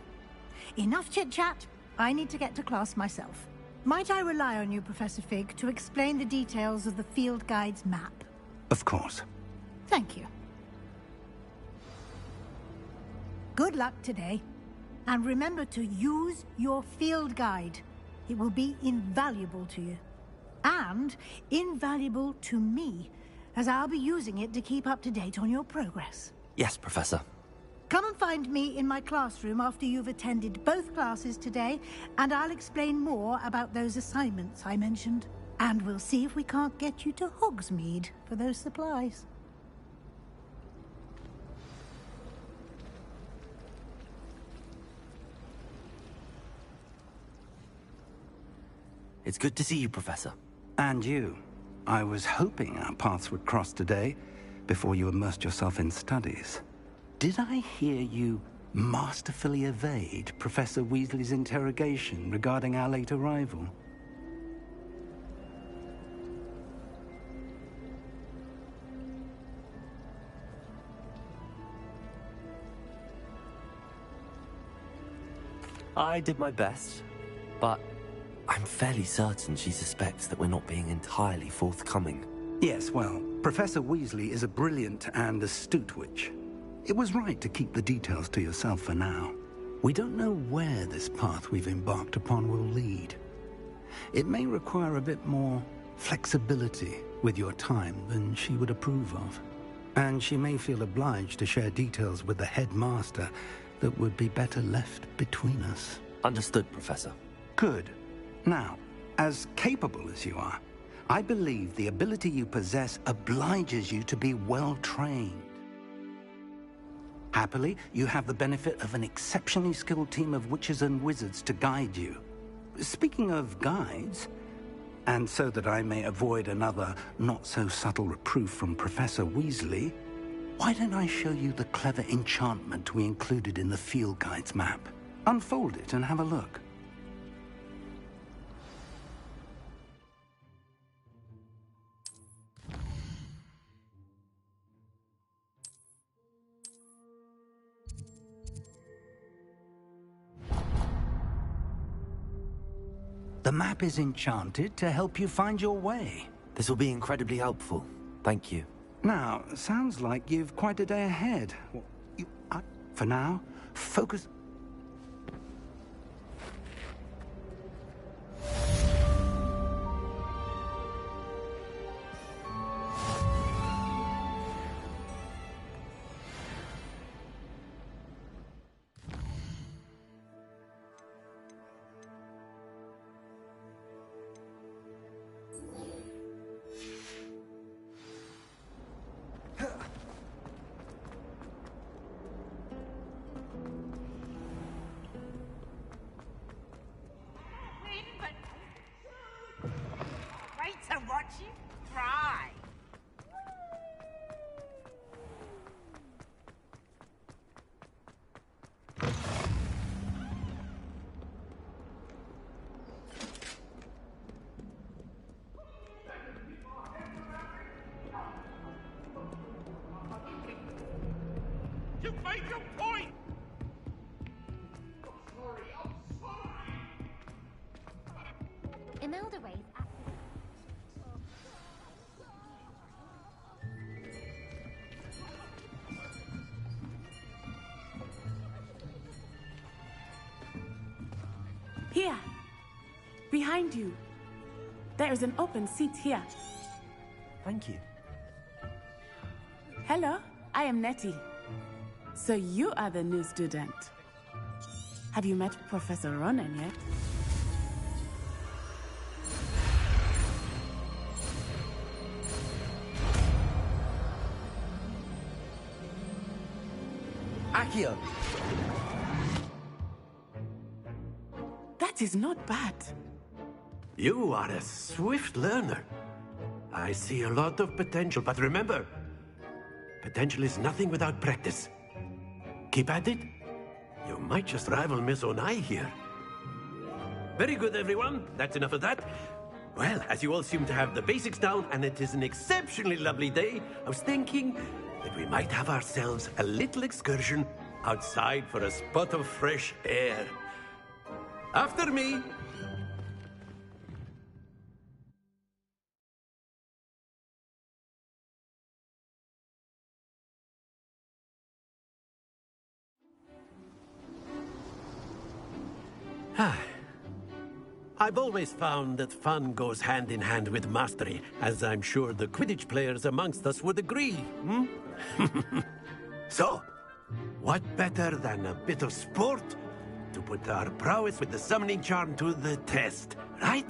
Enough chit-chat. I need to get to class myself. Might I rely on you, Professor Fig, to explain the details of the field guide's map? Of course. Thank you. Good luck today. And remember to use your field guide. It will be invaluable to you. And invaluable to me, as I'll be using it to keep up to date on your progress. Yes, Professor. Come and find me in my classroom after you've attended both classes today, and I'll explain more about those assignments I mentioned. And we'll see if we can't get you to Hogsmeade for those supplies. It's good to see you, Professor. And you. I was hoping our paths would cross today, before you immersed yourself in studies. Did I hear you masterfully evade Professor Weasley's interrogation regarding our late arrival? I did my best, but I'm fairly certain she suspects that we're not being entirely forthcoming. Yes, well, Professor Weasley is a brilliant and astute witch. It was right to keep the details to yourself for now. We don't know where this path we've embarked upon will lead. It may require a bit more flexibility with your time than she would approve of. And she may feel obliged to share details with the headmaster that would be better left between us. Understood, Professor. Good. Now, as capable as you are, I believe the ability you possess obliges you to be well-trained. Happily, you have the benefit of an exceptionally skilled team of witches and wizards to guide you. Speaking of guides, and so that I may avoid another not-so-subtle reproof from Professor Weasley, why don't I show you the clever enchantment we included in the field guide's map? Unfold it and have a look. The map is enchanted to help you find your way. This will be incredibly helpful. Thank you. Now, sounds like you've quite a day ahead. For now, focus... You made your point! Imelda Ray's Here. Behind you. There is an open seat here. Thank you. Hello, I am Nettie. So you are the new student. Have you met Professor Ronan yet? Accio! That is not bad. You are a swift learner. I see a lot of potential, but remember, potential is nothing without practice. Keep at it. You might just rival Miss Onai here. Very good, everyone. That's enough of that. Well, as you all seem to have the basics down, and it is an exceptionally lovely day, I was thinking that we might have ourselves a little excursion outside for a spot of fresh air. After me. I've always found that fun goes hand in hand with mastery, as I'm sure the Quidditch players amongst us would agree, hmm? So, what better than a bit of sport to put our prowess with the summoning charm to the test, right?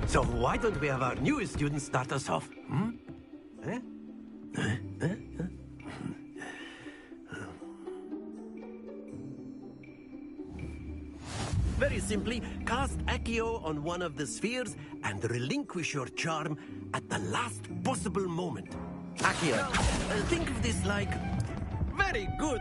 So why don't we have our newest student start us off? Hmm? Very simply, cast Accio on one of the spheres and relinquish your charm at the last possible moment. Accio. Now, think of this like... Very good.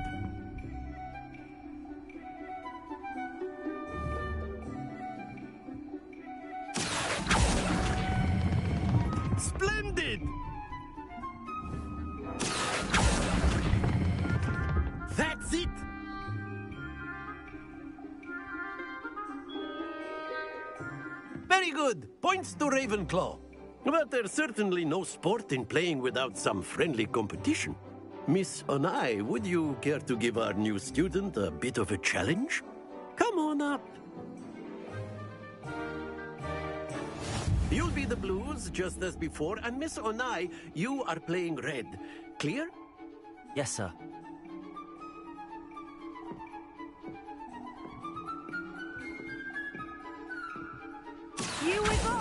Splendid! That's it! Very good. Points to Ravenclaw. But there's certainly no sport in playing without some friendly competition. Miss Onai, would you care to give our new student a bit of a challenge? Come on up. You'll be the blues, just as before, and Miss Onai, you are playing red. Clear? Yes, sir. Here we go!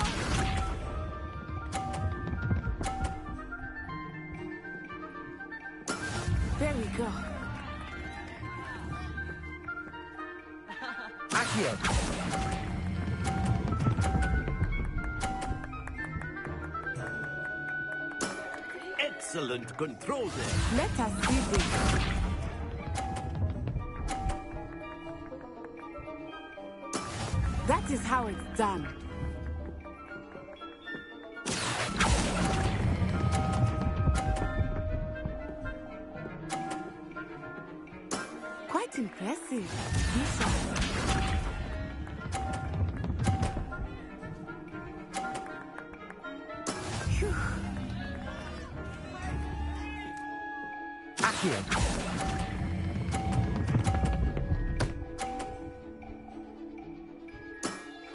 There we go. Accio. Excellent control there. Let us see this. That is how it's done. Quite impressive. Phew. Accio.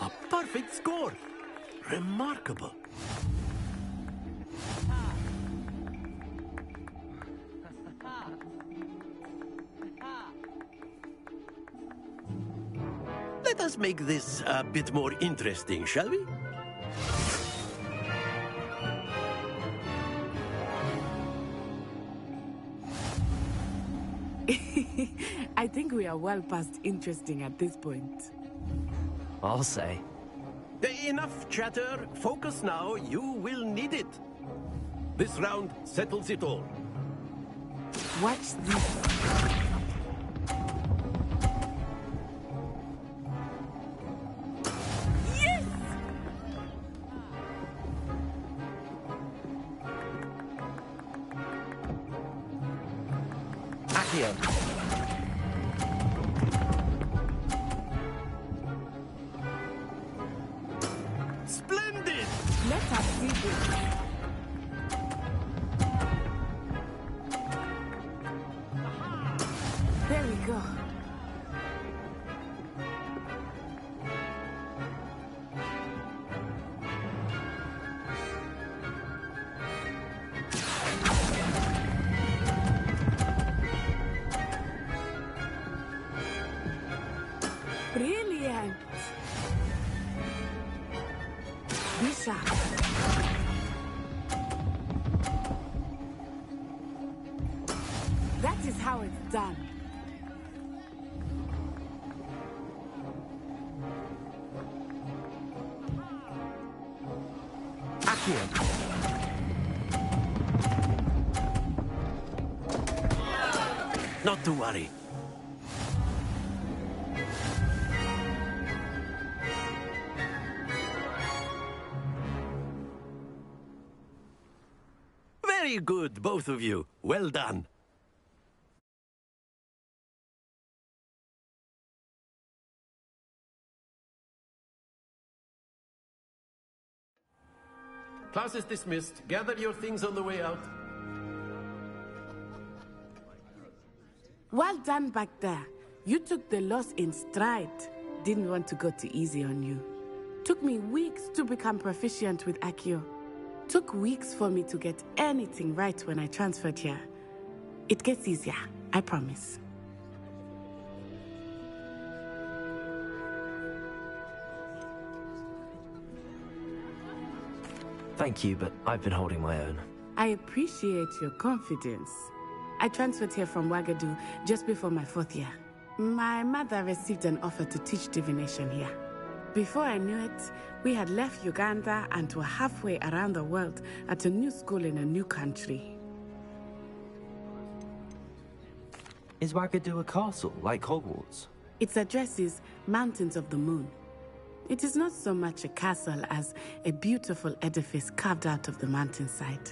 A perfect score. Remarkable. Let us make this a bit more interesting, shall we? I think we are well past interesting at this point. I'll say. Enough chatter. Focus now. You will need it. This round settles it all. Watch this. Yes! Accio. Splendid! Let us see this. There we go. Be sharp. That is how it's done. Not to worry. Very good, both of you. Well done. Class is dismissed. Gather your things on the way out. Well done back there. You took the loss in stride. Didn't want to go too easy on you. Took me weeks to become proficient with Accio. Took weeks for me to get anything right when I transferred here. It gets easier, I promise. Thank you, but I've been holding my own. I appreciate your confidence. I transferred here from Wagadu just before my 4th year. My mother received an offer to teach divination here. Before I knew it, we had left Uganda and were halfway around the world at a new school in a new country. Is Wagadu a castle, like Hogwarts? Its address is Mountains of the Moon. It is not so much a castle as a beautiful edifice carved out of the mountainside.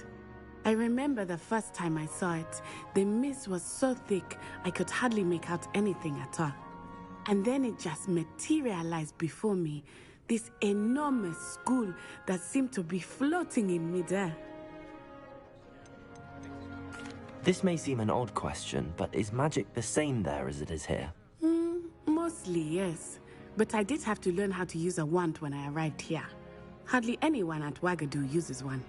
I remember the first time I saw it, the mist was so thick I could hardly make out anything at all. And then it just materialized before me, this enormous school that seemed to be floating in midair. This may seem an odd question, but is magic the same there as it is here? Mostly, yes. But I did have to learn how to use a wand when I arrived here. Hardly anyone at Wagadu uses one.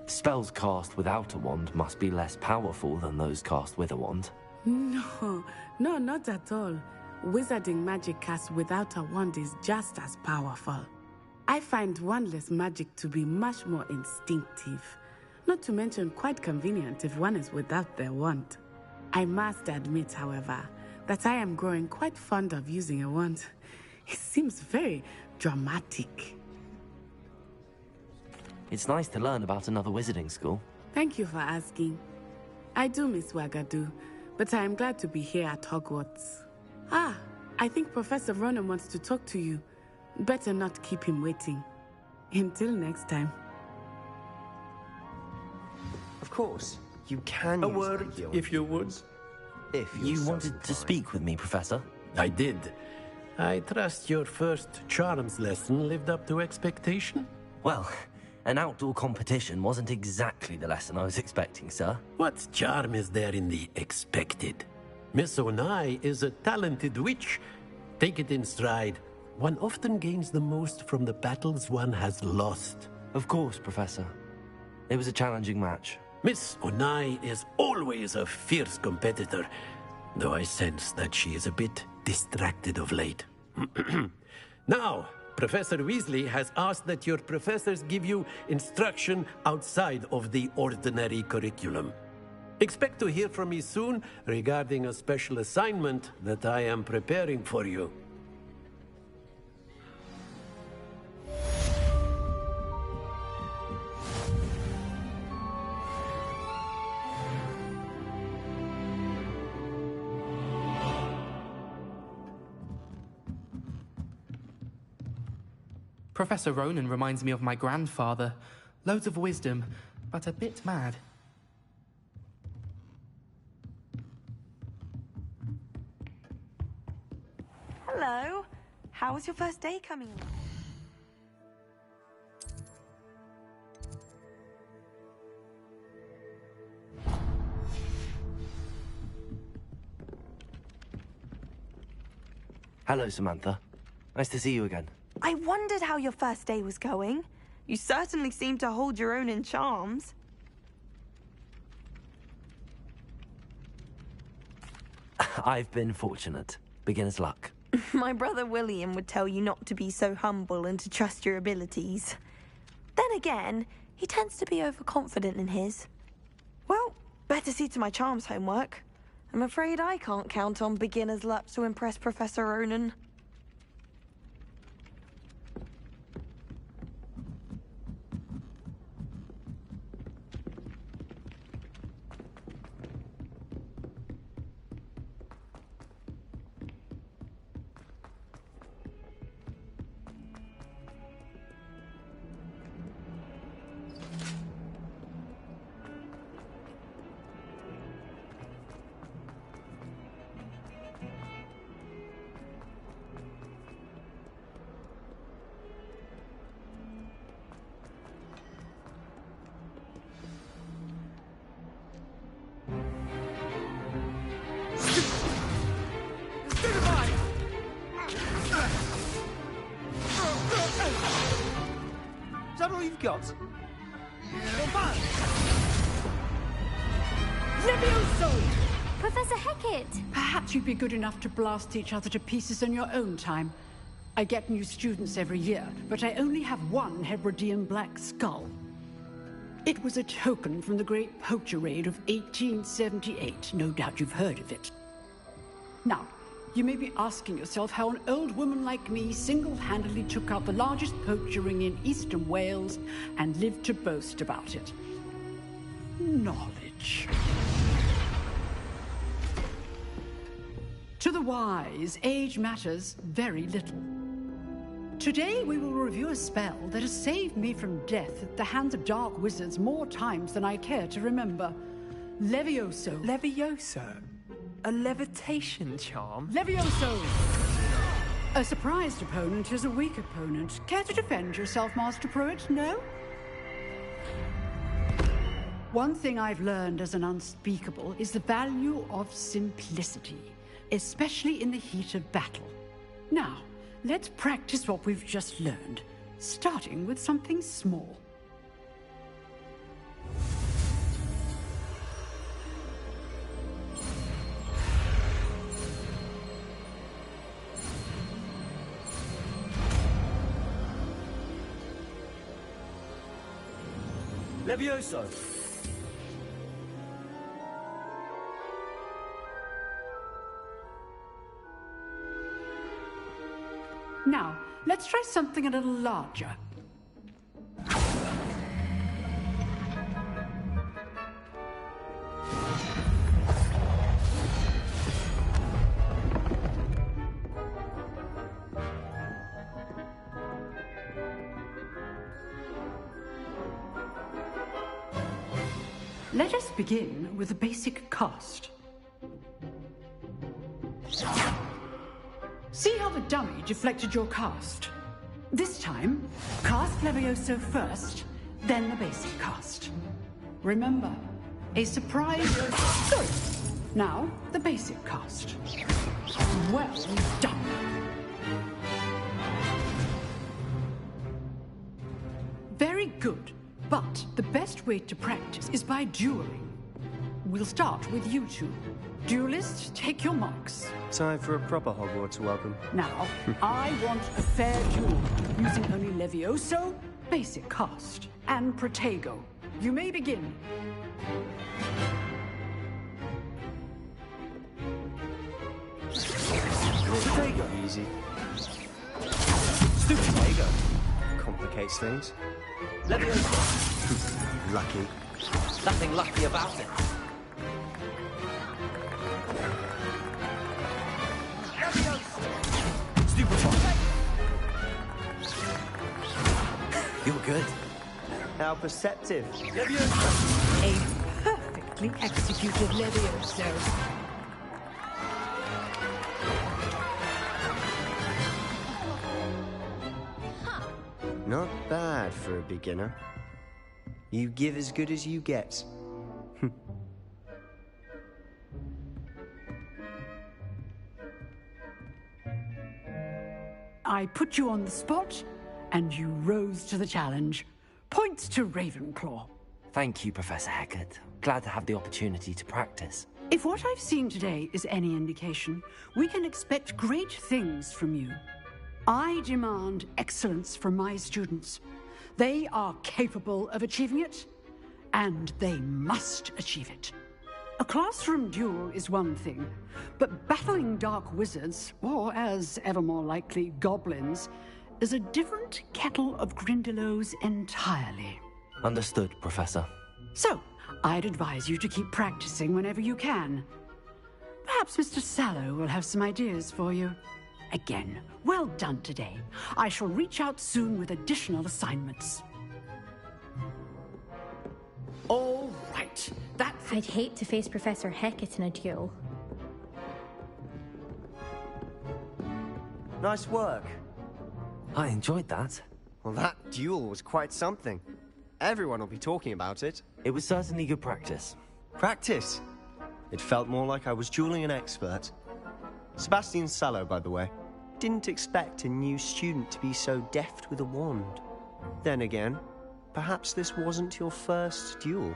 Spells cast without a wand must be less powerful than those cast with a wand. No, not at all. Wizarding magic cast without a wand is just as powerful. I find wandless magic to be much more instinctive. Not to mention quite convenient if one is without their wand. I must admit, however, that I am growing quite fond of using a wand. It seems very dramatic. It's nice to learn about another wizarding school. Thank you for asking. I do miss Wagadu, but I am glad to be here at Hogwarts. I think Professor Ronan wants to talk to you. Better not keep him waiting. Until next time. Of course, you can A use word, if you would. If you wanted to speak with me, Professor? I did. I trust your first charms lesson lived up to expectation? Well, an outdoor competition wasn't exactly the lesson I was expecting, sir. What charm is there in the expected? Miss Onai is a talented witch. Take it in stride. One often gains the most from the battles one has lost. Of course, Professor. It was a challenging match. Miss Onai is always a fierce competitor, though I sense that she is a bit distracted of late. Now, Professor Weasley has asked that your professors give you instruction outside of the ordinary curriculum. Expect to hear from me soon regarding a special assignment that I am preparing for you. Professor Ronan reminds me of my grandfather. Loads of wisdom, but a bit mad. Hello. How was your first day coming along? Hello, Samantha. Nice to see you again. I wondered how your first day was going. You certainly seem to hold your own in charms. I've been fortunate. Beginner's luck. My brother William would tell you not to be so humble and to trust your abilities. Then again, he tends to be overconfident in his. Well, better see to my charms homework. I'm afraid I can't count on beginner's luck to impress Professor Ronan. Is that all you've got? Levioso! Professor Hecat! Perhaps you'd be good enough to blast each other to pieces in your own time. I get new students every year, but I only have one Hebridean black skull. It was a token from the Great Poacher Raid of 1878. No doubt you've heard of it. Now, you may be asking yourself how an old woman like me single-handedly took out the largest poacher ring in eastern Wales and lived to boast about it. Knowledge. To the wise, age matters very little. Today we will review a spell that has saved me from death at the hands of dark wizards more times than I care to remember. Levioso. Levioso? A levitation charm? Levioso! A surprised opponent is a weak opponent. Care to defend yourself, Master Pruitt? No? One thing I've learned as an unspeakable is the value of simplicity, especially in the heat of battle. Now, let's practice what we've just learned, starting with something small. Levioso! Now, let's try something a little larger. Let us begin with a basic cast. See how the dummy deflected your cast? This time, cast Levioso first, then the basic cast. Remember, a surprise... Good. Now, the basic cast. Well done. Very good. But the best way to practice is by dueling. We'll start with you two. Duelists, take your marks. Time for a proper Hogwarts welcome. Now, I want a fair duel, using only Levioso, basic cast, and Protego. You may begin. Protego. Easy. Stupid Protego. Complicates things. Levioso. Lucky. Nothing lucky about it. You're good. How perceptive. Levioso. A perfectly executed Levioso. Not bad for a beginner. You give as good as you get. I put you on the spot, and you rose to the challenge. Points to Ravenclaw. Thank you, Professor Hecat. Glad to have the opportunity to practice. If what I've seen today is any indication, we can expect great things from you. I demand excellence from my students. They are capable of achieving it, and they must achieve it. A classroom duel is one thing, but battling dark wizards, or as ever more likely, goblins, is a different kettle of Grindylows entirely. Understood, Professor. So, I'd advise you to keep practicing whenever you can. Perhaps Mr. Sallow will have some ideas for you. Again, well done today. I shall reach out soon with additional assignments. All right, that's... I'd hate to face Professor Hecat in a duel. Nice work. I enjoyed that. Well, that duel was quite something. Everyone will be talking about it. It was certainly good practice. Practice? It felt more like I was dueling an expert. Sebastian Sallow, by the way. Didn't expect a new student to be so deft with a wand. Then again, perhaps this wasn't your first duel.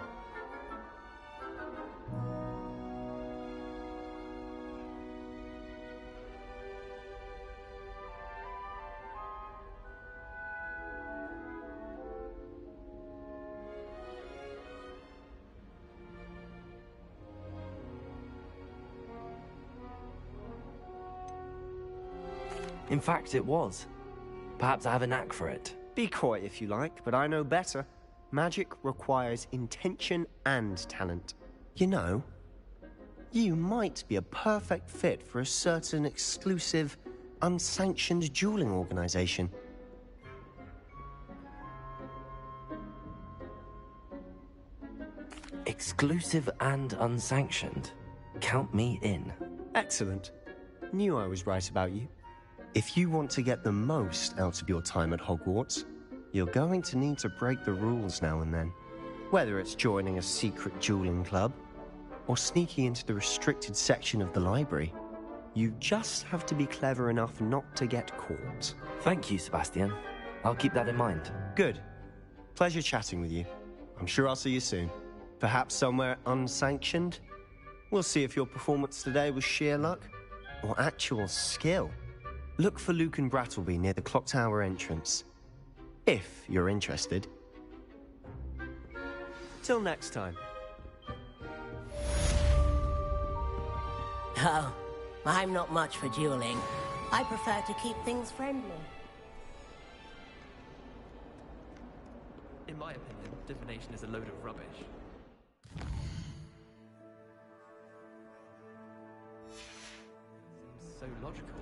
In fact, it was. Perhaps I have a knack for it. Be coy if you like, but I know better. Magic requires intention and talent. You know, you might be a perfect fit for a certain exclusive, unsanctioned dueling organization. Exclusive and unsanctioned. Count me in. Excellent. Knew I was right about you. If you want to get the most out of your time at Hogwarts, you're going to need to break the rules now and then. Whether it's joining a secret dueling club, or sneaking into the restricted section of the library, you just have to be clever enough not to get caught. Thank you, Sebastian. I'll keep that in mind. Good. Pleasure chatting with you. I'm sure I'll see you soon. Perhaps somewhere unsanctioned? We'll see if your performance today was sheer luck, or actual skill. Look for Luke and Brattleby near the clock tower entrance. If you're interested. Till next time. Oh, I'm not much for dueling. I prefer to keep things friendly. In my opinion, divination is a load of rubbish. Seems so logical.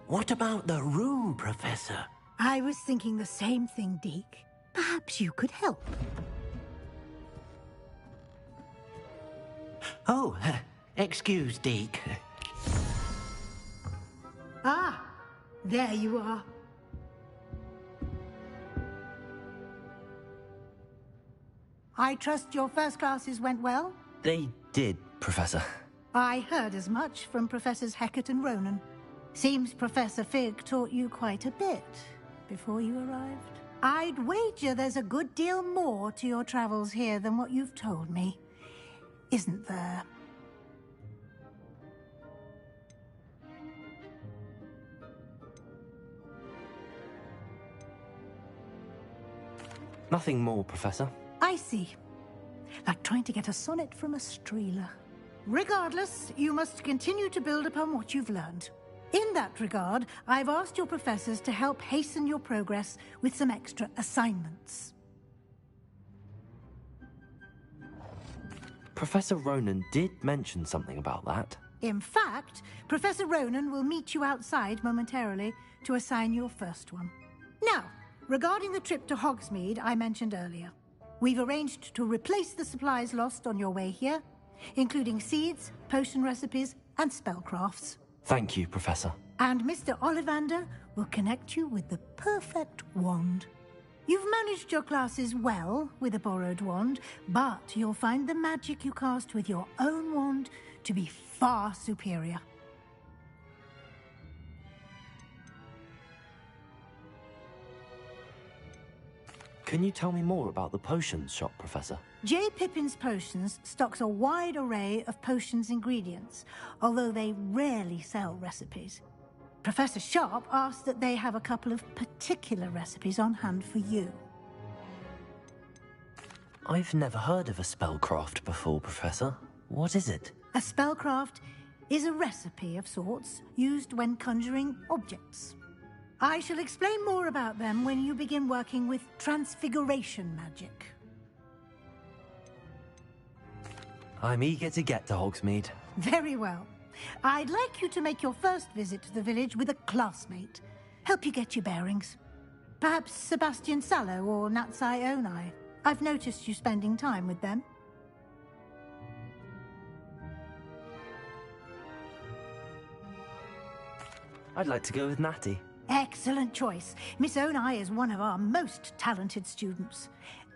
What about the room, Professor? I was thinking the same thing, Deke. Perhaps you could help. Oh, excuse, Deke. Ah, there you are. I trust your first classes went well? They did, Professor. I heard as much from Professors Hecat and Ronan. Seems Professor Fig taught you quite a bit before you arrived. I'd wager there's a good deal more to your travels here than what you've told me. Isn't there? Nothing more, Professor. I see. Like trying to get a sonnet from a streeler. Regardless, you must continue to build upon what you've learned. In that regard, I've asked your professors to help hasten your progress with some extra assignments. Professor Ronan did mention something about that. In fact, Professor Ronan will meet you outside momentarily to assign your first one. Now, regarding the trip to Hogsmeade I mentioned earlier, we've arranged to replace the supplies lost on your way here, including seeds, potion recipes, and spellcrafts. Thank you, Professor. And Mr. Ollivander will connect you with the perfect wand. You've managed your classes well with a borrowed wand, but you'll find the magic you cast with your own wand to be far superior. Can you tell me more about the potions shop, Professor? J. Pippin's Potions stocks a wide array of potions ingredients, although they rarely sell recipes. Professor Sharp asked that they have a couple of particular recipes on hand for you. I've never heard of a spellcraft before, Professor. What is it? A spellcraft is a recipe of sorts used when conjuring objects. I shall explain more about them when you begin working with transfiguration magic. I'm eager to get to Hogsmeade. Very well. I'd like you to make your first visit to the village with a classmate. Help you get your bearings. Perhaps Sebastian Sallow or Natsai Onai. I've noticed you spending time with them. I'd like to go with Natty. Excellent choice. Miss Onai is one of our most talented students.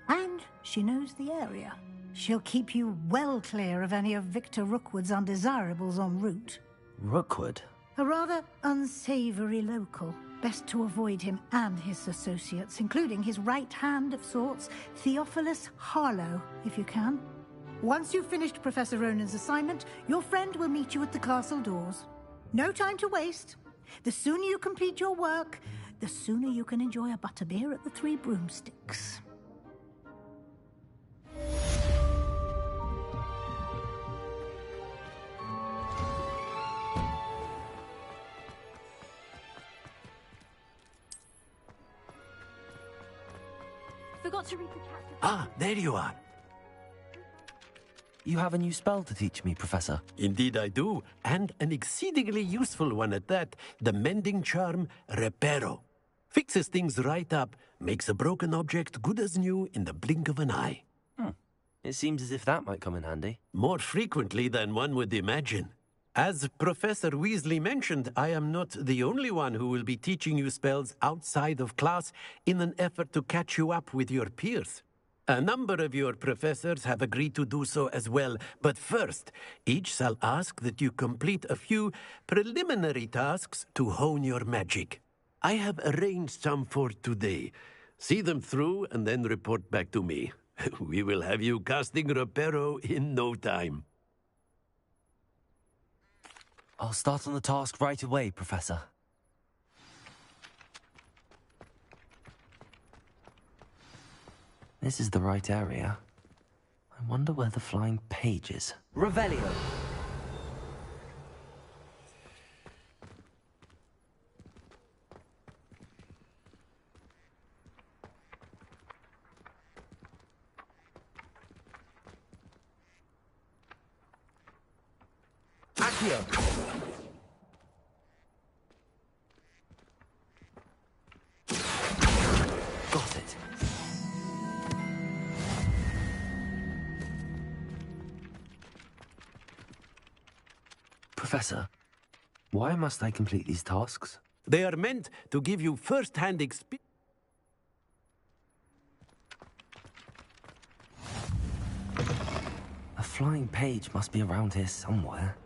And she knows the area. She'll keep you well clear of any of Victor Rookwood's undesirables en route. Rookwood? A rather unsavory local. Best to avoid him and his associates, including his right hand of sorts, Theophilus Harlow, if you can. Once you've finished Professor Ronan's assignment, your friend will meet you at the castle doors. No time to waste. The sooner you complete your work, the sooner you can enjoy a butterbeer at the Three Broomsticks. Forgot to read the chapter. Ah, there you are. You have a new spell to teach me, Professor. Indeed I do, and an exceedingly useful one at that. The mending charm, Reparo. Fixes things right up, makes a broken object good as new in the blink of an eye. It seems as if that might come in handy. More frequently than one would imagine. As Professor Weasley mentioned, I am not the only one who will be teaching you spells outside of class in an effort to catch you up with your peers. A number of your professors have agreed to do so as well, but first, each shall ask that you complete a few preliminary tasks to hone your magic. I have arranged some for today. See them through and then report back to me. We will have you casting Reparo in no time. I'll start on the task right away, Professor. This is the right area. I wonder where the flying page is. Revelio! Accio! Got it. Professor, why must I complete these tasks? They are meant to give you first-hand experience. A flying page must be around here somewhere.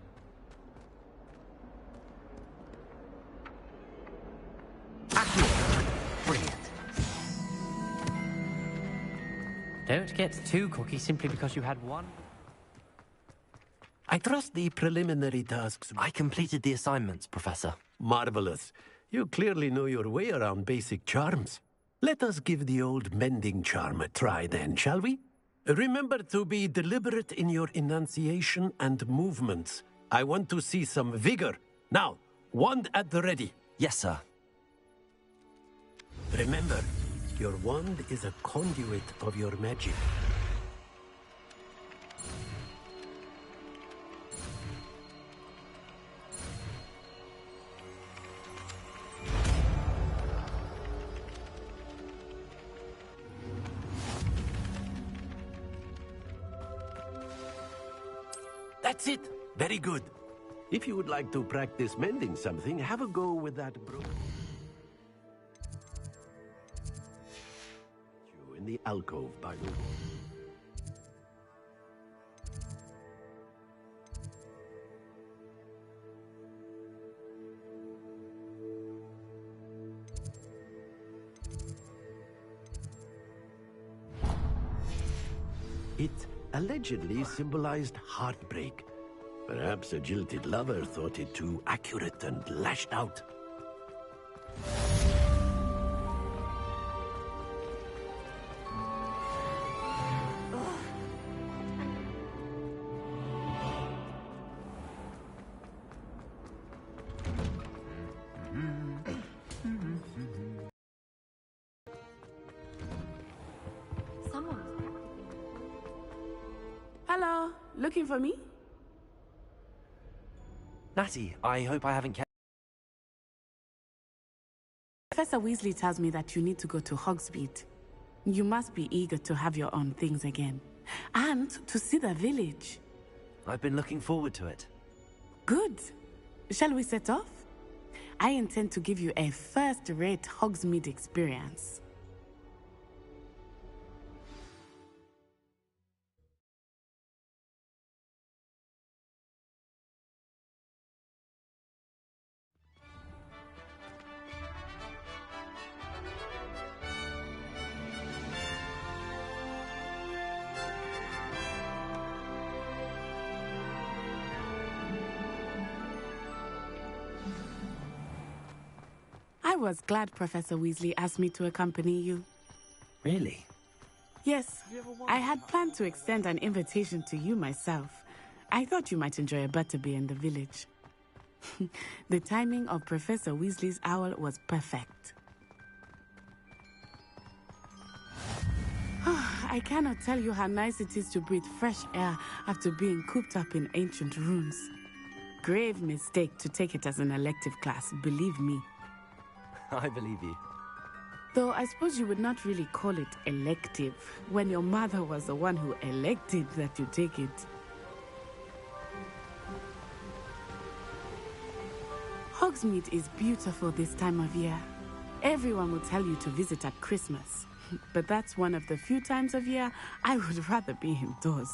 Brilliant. Don't get too cocky simply because you had one. I trust the preliminary tasks. I completed the assignments, Professor. Marvelous. You clearly know your way around basic charms. Let us give the old mending charm a try then, shall we? Remember to be deliberate in your enunciation and movements. I want to see some vigor. Now, wand at the ready. Yes, sir. Remember, your wand is a conduit of your magic. That's it. Very good. If you would like to practice mending something, have a go with that in the alcove by the wall. It allegedly symbolized heartbreak. Perhaps a jilted lover thought it too accurate and lashed out. Hello, looking for me? Natty, I hope I haven't kept... Professor Weasley tells me that you need to go to Hogsmeade. You must be eager to have your own things again. And to see the village. I've been looking forward to it. Good. Shall we set off? I intend to give you a first-rate Hogsmeade experience. I was glad Professor Weasley asked me to accompany you. Really? Yes, I had planned to extend an invitation to you myself. I thought you might enjoy a butterbeer in the village. The timing of Professor Weasley's owl was perfect. I cannot tell you how nice it is to breathe fresh air after being cooped up in ancient ruins. Grave mistake to take it as an elective class, believe me. I believe you. Though I suppose you would not really call it elective when your mother was the one who elected that you take it. Hogsmeade is beautiful this time of year. Everyone will tell you to visit at Christmas. But that's one of the few times of year I would rather be indoors.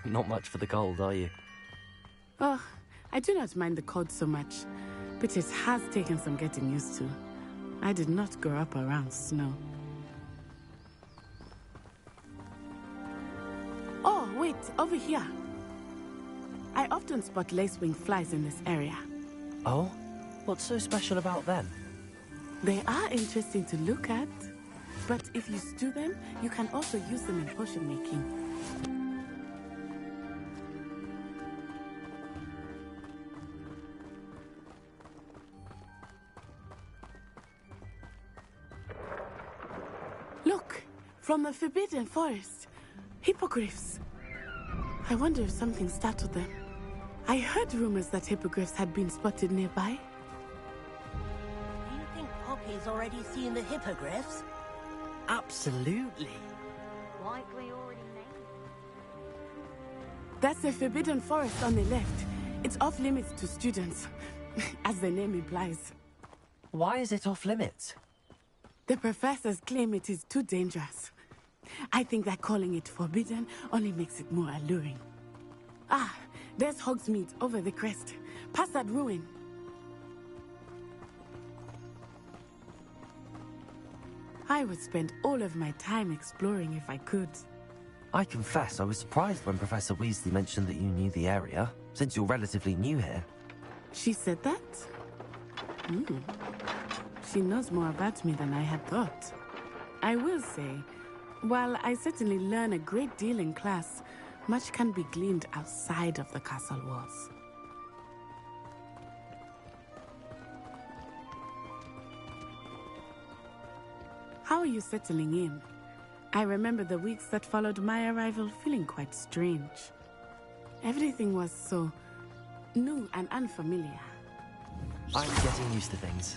Not much for the cold, are you? Oh, I do not mind the cold so much. But it has taken some getting used to. I did not grow up around snow. Oh, wait, over here. I often spot lacewing flies in this area. Oh? What's so special about them? They are interesting to look at. But if you stew them, you can also use them in potion making. Look, from the Forbidden Forest. Hippogriffs. I wonder if something startled them. I heard rumors that hippogriffs had been spotted nearby. Do you think Poppy's already seen the hippogriffs? Absolutely. Likely already named. That's the Forbidden Forest on the left. It's off limits to students, as the name implies. Why is it off limits? The professors claim it is too dangerous. I think that calling it forbidden only makes it more alluring. Ah, there's Hogsmeade over the crest. Past that ruin. I would spend all of my time exploring if I could. I confess I was surprised when Professor Weasley mentioned that you knew the area, since you're relatively new here. She said that? She knows more about me than I had thought. I will say, while I certainly learn a great deal in class, much can be gleaned outside of the castle walls. How are you settling in? I remember the weeks that followed my arrival feeling quite strange. Everything was so new and unfamiliar. I'm getting used to things.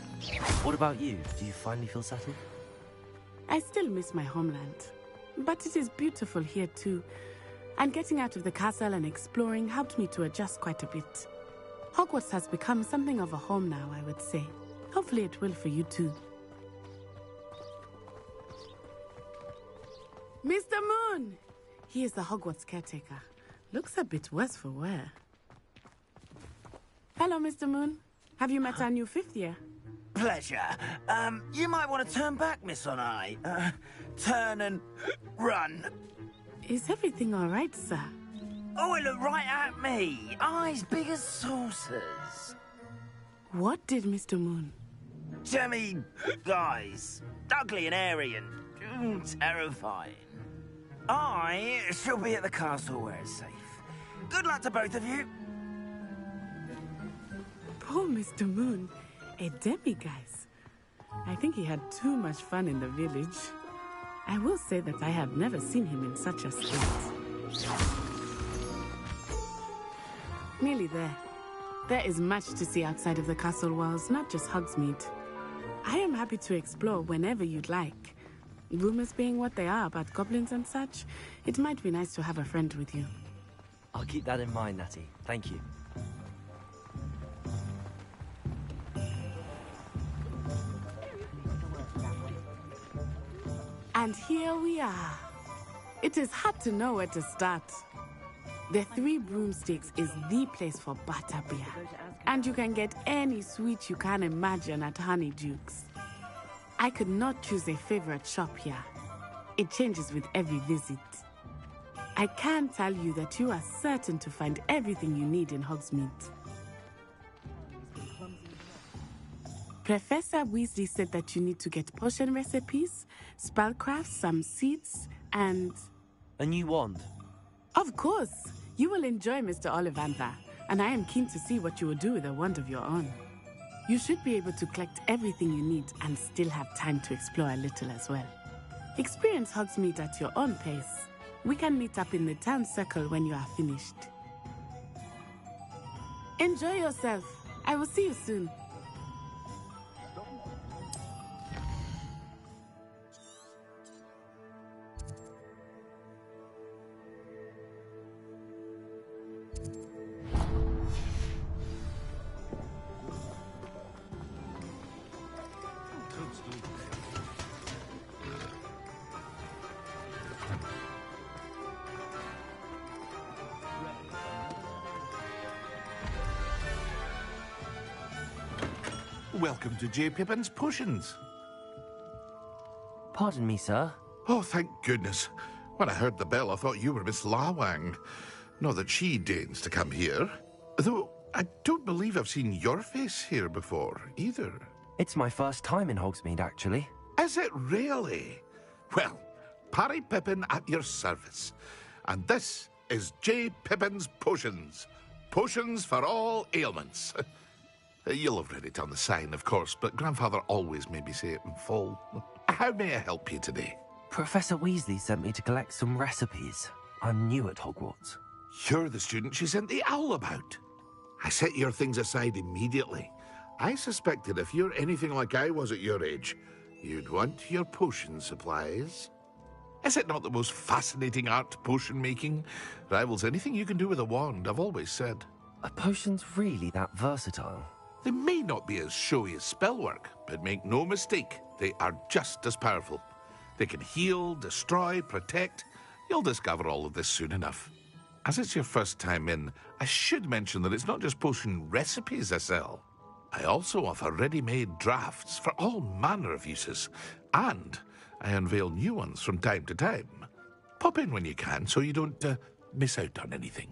What about you? Do you finally feel settled? I still miss my homeland, but it is beautiful here too. And getting out of the castle and exploring helped me to adjust quite a bit. Hogwarts has become something of a home now, I would say. Hopefully it will for you too. Mr. Moon! He is the Hogwarts caretaker. Looks a bit worse for wear. Hello, Mr. Moon. Have you met our new 5th year? Pleasure. You might want to turn back, Miss Onai. Turn and run. Is everything all right, sir? Oh, it looked right at me. Eyes big as saucers. What did Mr. Moon? Jemmy, guys. Ugly and airy and terrifying. I shall be at the castle where it's safe. Good luck to both of you. Poor Mr. Moon. A demi-guise. I think he had too much fun in the village. I will say that I have never seen him in such a state. Nearly there. There is much to see outside of the castle walls, not just Hogsmeade. I am happy to explore whenever you'd like. Rumors being what they are about goblins and such, it might be nice to have a friend with you. I'll keep that in mind, Natty. Thank you. And here we are. It is hard to know where to start. The Three Broomsticks is the place for butterbeer. And you can get any sweet you can imagine at Honeydukes. I could not choose a favorite shop here. It changes with every visit. I can tell you that you are certain to find everything you need in Hogsmeade. Professor Weasley said that you need to get potion recipes, spellcrafts, some seeds, and... A new wand? Of course! You will enjoy Mr. Ollivander, and I am keen to see what you will do with a wand of your own. You should be able to collect everything you need and still have time to explore a little as well. Experience Hogsmeade at your own pace. We can meet up in the town circle when you are finished. Enjoy yourself. I will see you soon. Welcome to J. Pippin's Potions. Pardon me, sir. Oh, thank goodness. When I heard the bell, I thought you were Miss Lawang. Not that she deigns to come here. Though, I don't believe I've seen your face here before, either. It's my first time in Hogsmeade, actually. Is it really? Well, Parry Pippin at your service. And this is J. Pippin's Potions. Potions for all ailments. You'll have read it on the sign, of course, but Grandfather always made me say it in full. How may I help you today? Professor Weasley sent me to collect some recipes. I'm new at Hogwarts. You're the student she sent the owl about. I set your things aside immediately. I suspected if you're anything like I was at your age, you'd want your potion supplies. Is it not the most fascinating art, potion making? Rivals anything you can do with a wand, I've always said. Are potions really that versatile? They may not be as showy as spellwork, but make no mistake, they are just as powerful. They can heal, destroy, protect. You'll discover all of this soon enough. As it's your first time in, I should mention that it's not just potion recipes I sell. I also offer ready-made drafts for all manner of uses, and I unveil new ones from time to time. Pop in when you can so you don't miss out on anything.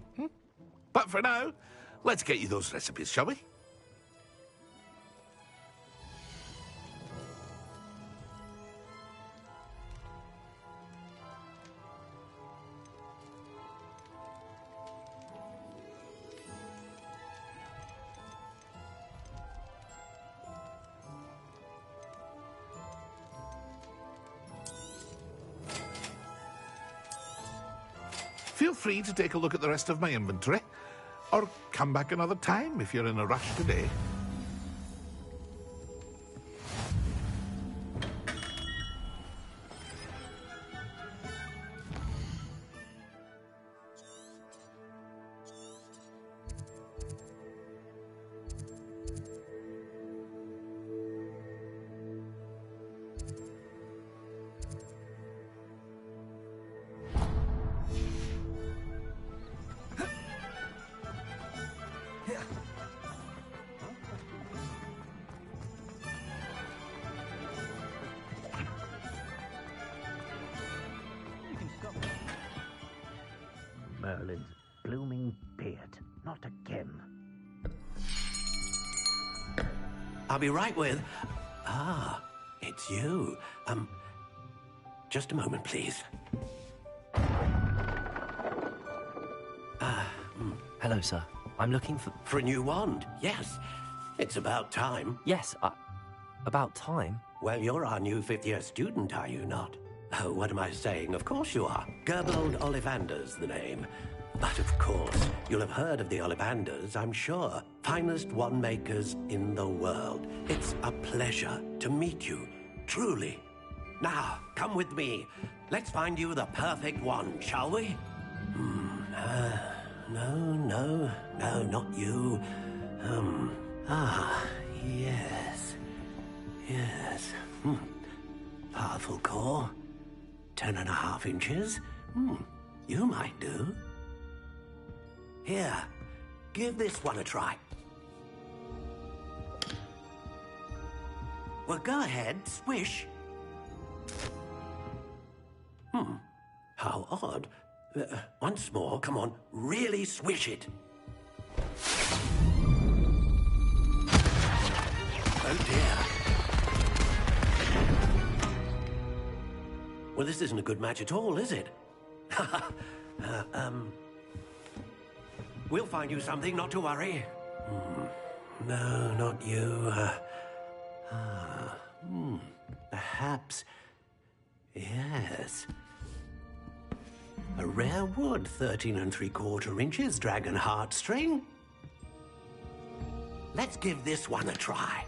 But for now, let's get you those recipes, shall we? Feel free to take a look at the rest of my inventory, or come back another time if you're in a rush today. Merlin's blooming beard. Not again. I'll be right with... Ah, it's you. Just a moment, please. Hello, sir. I'm looking for... For a new wand, yes. It's about time. Yes, about time? Well, you're our new fifth-year student, are you not? Oh, what am I saying? Of course you are. Gerbold Ollivander's the name. But of course, you'll have heard of the Ollivanders, I'm sure. Finest wand makers in the world. It's a pleasure to meet you, truly. Now, come with me. Let's find you the perfect wand, shall we? No, not you. Yes. Powerful core. 10.5 inches. You might do. Here, give this one a try. Well, go ahead, swish. How odd. Once more, come on, really swish it. Oh dear. Well, this isn't a good match at all, is it? We'll find you something, not to worry. No, not you. Perhaps... Yes. A rare wood, 13 3/4 inches, dragon heartstring. Let's give this one a try.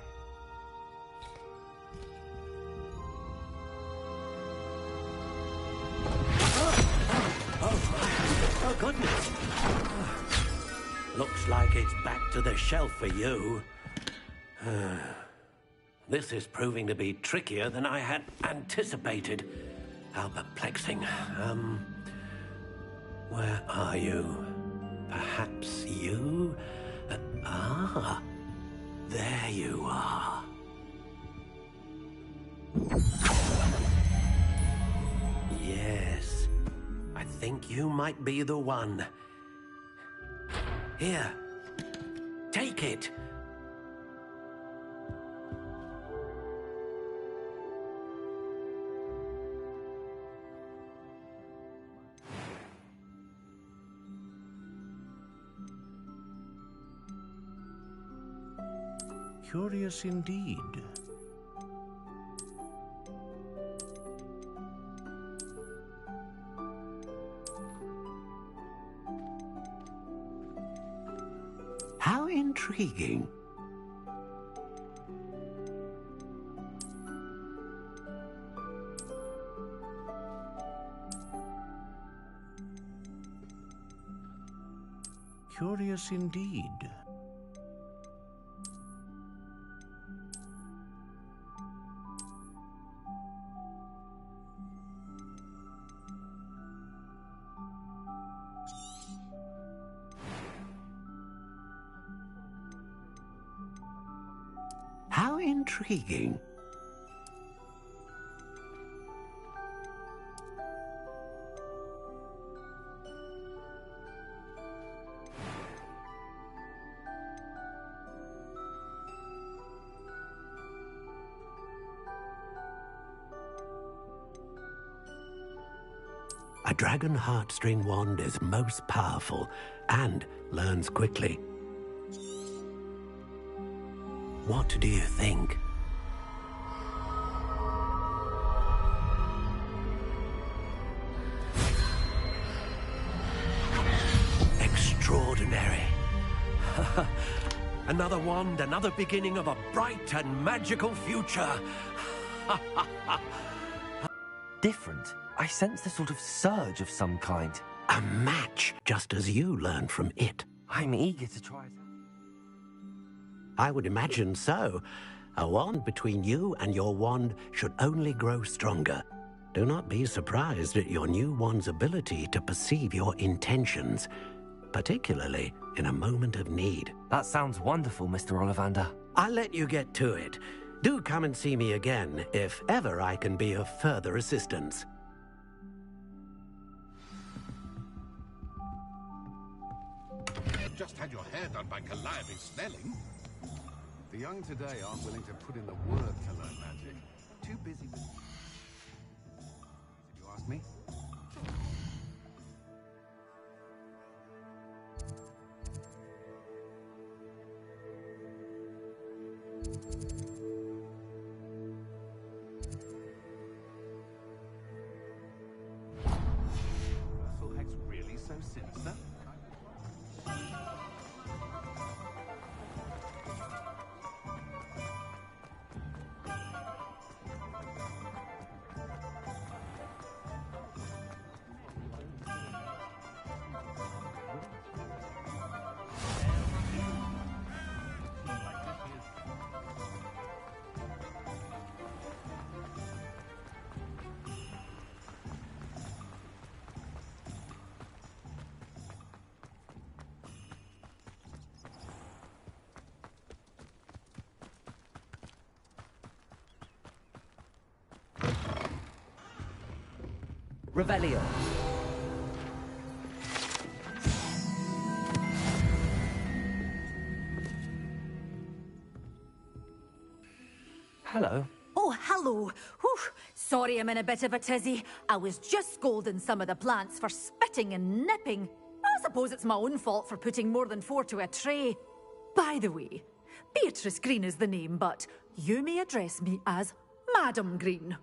Oh, goodness. Looks like it's back to the shelf for you. This is proving to be trickier than I had anticipated. How perplexing. Where are you? Perhaps you? There you are. Yes, I think you might be the one. Here, take it. Curious indeed. How intriguing. Curious indeed. How intriguing. A dragon heartstring wand is most powerful and learns quickly. What do you think? Extraordinary. Another wand, another beginning of a bright and magical future. Different. I sense a sort of surge of some kind. A match, just as you learned from it. I'm eager to try it. I would imagine so. A wand between you and your wand should only grow stronger. Do not be surprised at your new wand's ability to perceive your intentions, particularly in a moment of need. That sounds wonderful, Mr. Ollivander. I'll let you get to it. Do come and see me again if ever I can be of further assistance. just had your hair done by Calliope Snelling. The young today aren't willing to put in the work to learn magic. Too busy with... If you ask me. Hex really so sinister? Revelio. Hello. Oh, hello. Whew. Sorry I'm in a bit of a tizzy. I was just scolding some of the plants for spitting and nipping. I suppose it's my own fault for putting more than 4 to a tray. By the way, Beatrice Green is the name, but you may address me as Madam Green.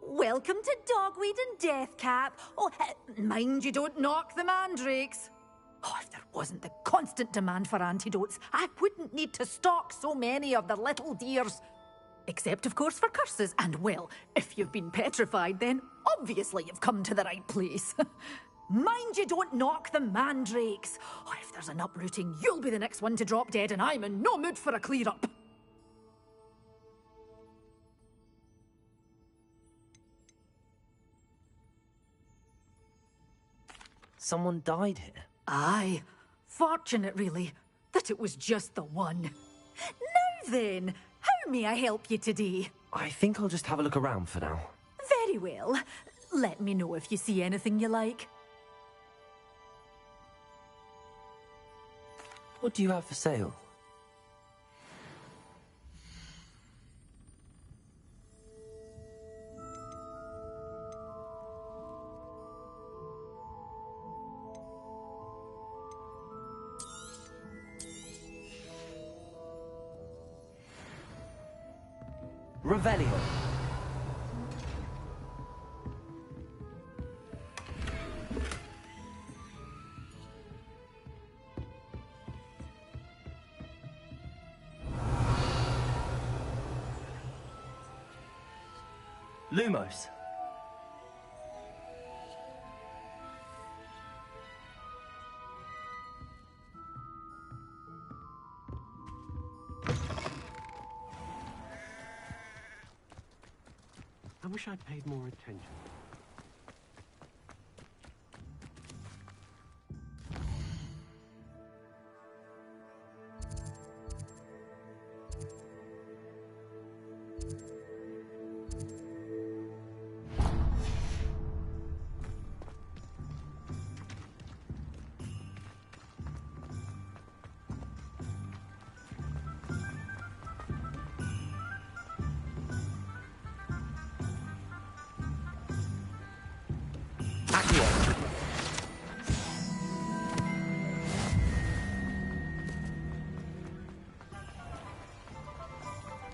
Welcome to Dogweed and Deathcap. Oh, mind you don't knock the mandrakes. Oh, if there wasn't the constant demand for antidotes, I wouldn't need to stock so many of the little dears. Except, of course, for curses. And, well, if you've been petrified, then obviously you've come to the right place. Mind you don't knock the mandrakes. Oh, if there's an uprooting, you'll be the next one to drop dead, and I'm in no mood for a clear-up. Someone died here? Aye. Fortunate, really, that it was just the one. Now then, how may I help you today? I think I'll just have a look around for now. Very well. Let me know if you see anything you like. What do you have for sale? Revelio. Lumos. I wish I'd paid more attention.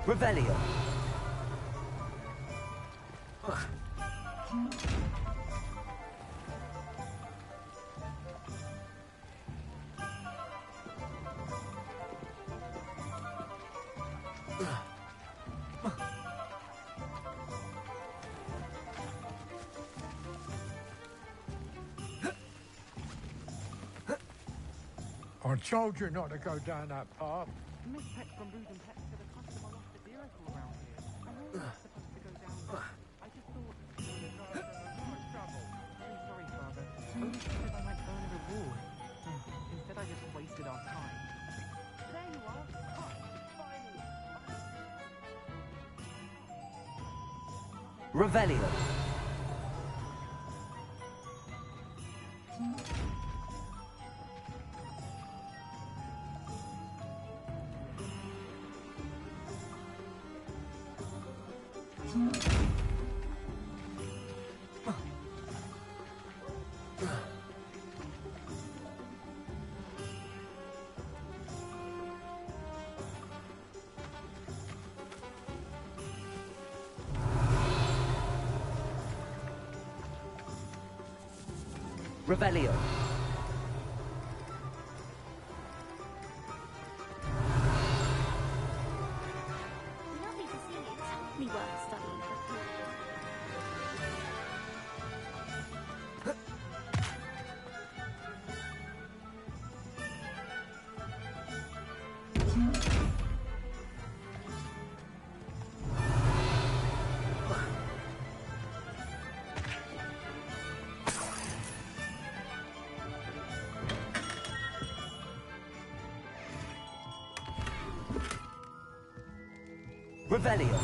Revelio. I told you not to go down that path. Miss Pet from Booze and Pets said a customer lost a vehicle around here. I know we're not supposed to go down there. I just thought... I'm sorry, Father. Only because I might earn a reward. Instead, I just wasted our time. There you are. Revelio. Revelio. Lovely to see you. Totally worth studying for. Revelio.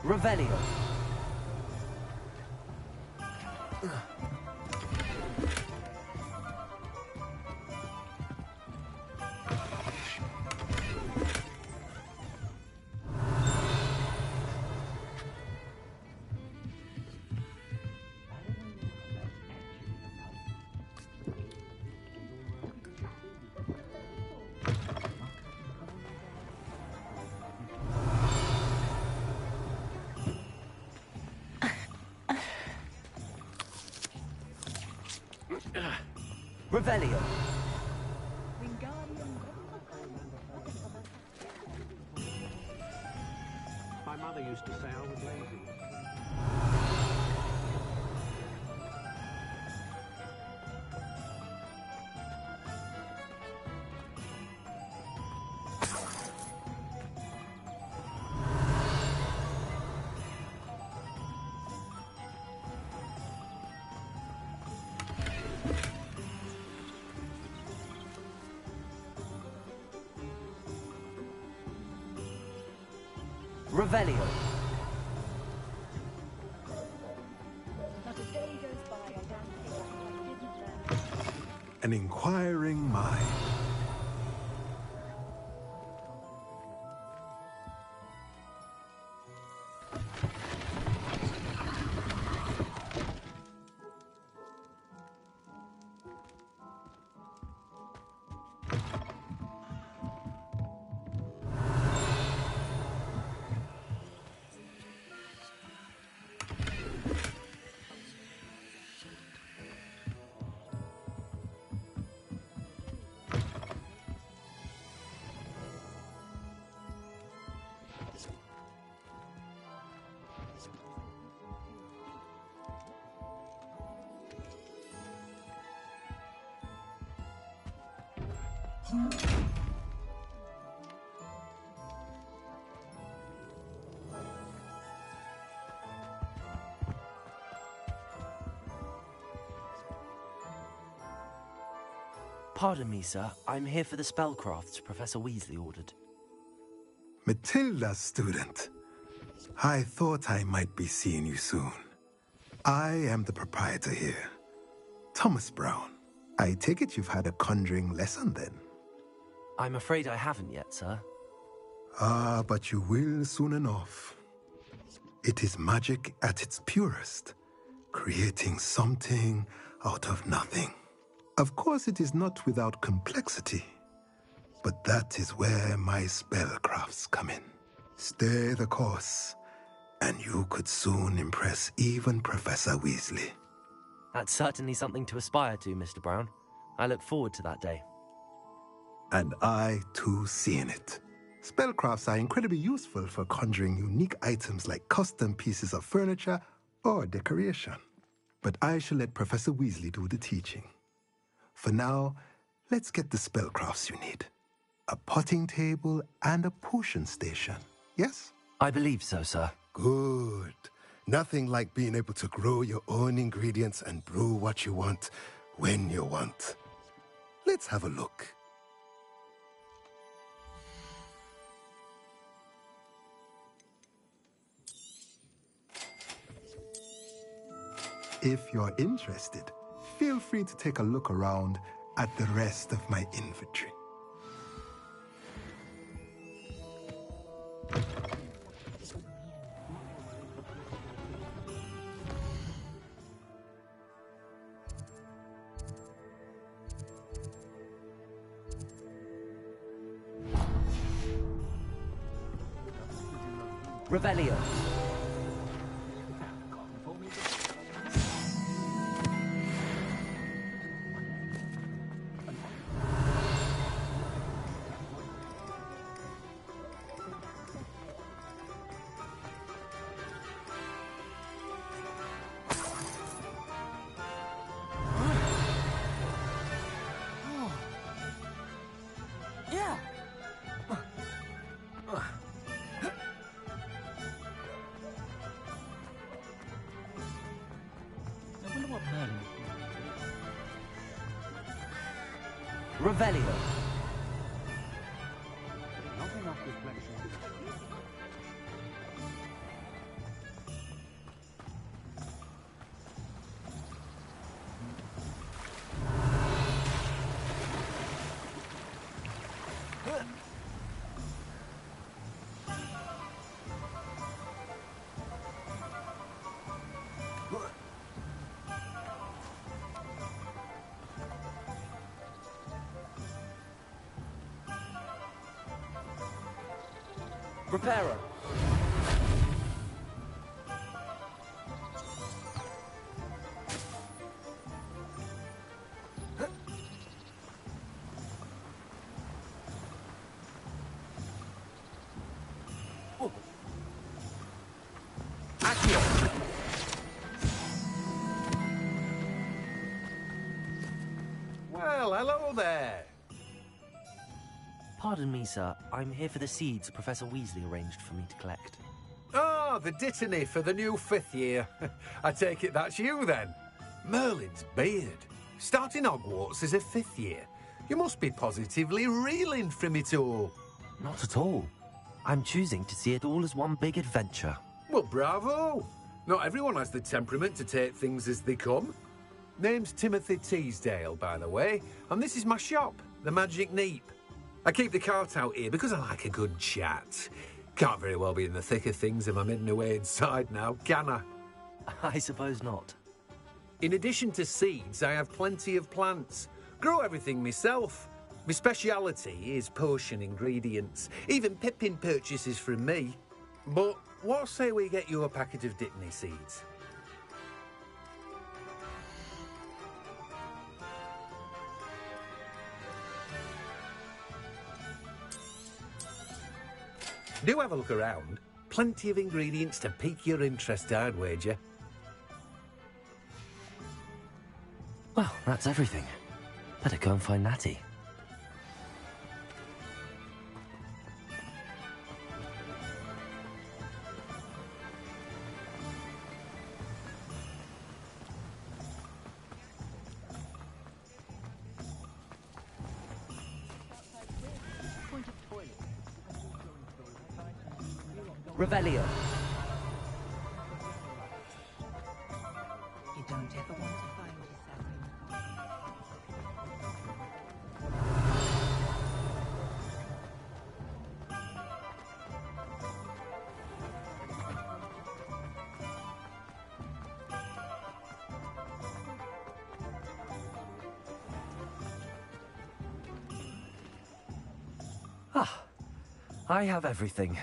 Revelio. Revelio. My mother used to say I was lazy. Revelio. Not a day goes by I don't think I didn't learn. An inquiring mind. Pardon me, sir. I'm here for the spellcrafts Professor Weasley ordered. Matilda's student. I thought I might be seeing you soon. I am the proprietor here, Thomas Brown. I take it you've had a conjuring lesson then? I'm afraid I haven't yet, sir. Ah, but you will soon enough. It is magic at its purest, creating something out of nothing. Of course, it is not without complexity, but that is where my spellcrafts come in. Stay the course, and you could soon impress even Professor Weasley. That's certainly something to aspire to, Mr. Brown. I look forward to that day. And I, too, see in it. Spellcrafts are incredibly useful for conjuring unique items like custom pieces of furniture or decoration. But I shall let Professor Weasley do the teaching. For now, let's get the spellcrafts you need. A potting table and a potion station. yes? I believe so, sir. Good. Nothing like being able to grow your own ingredients and brew what you want when you want. Let's have a look. If you're interested, feel free to take a look around at the rest of my inventory. Revelio. Yeah. I wonder what Merlin... Revelio. Not enough reflection. Reparo. Well, hello there. Pardon me, sir. I'm here for the seeds Professor Weasley arranged for me to collect. Ah, the dittany for the new 5th year. I take it that's you, then. Merlin's beard. Starting Hogwarts as a 5th year. You must be positively reeling from it all. Not at all. I'm choosing to see it all as one big adventure. Well, bravo. Not everyone has the temperament to take things as they come. Name's Timothy Teasdale, by the way, and this is my shop, the Magic Neep. I keep the cart out here because I like a good chat. Can't very well be in the thick of things if I'm hidden away inside now, can I? I suppose not. In addition to seeds, I have plenty of plants. Grow everything myself. My speciality is potion ingredients. Even Pippin purchases from me. But what say we get you a packet of dittany seeds? Do have a look around. Plenty of ingredients to pique your interest, I'd wager. Well, that's everything. Better go and find Natty. Revelio. You don't ever want to find yourself in... Ah, I have everything.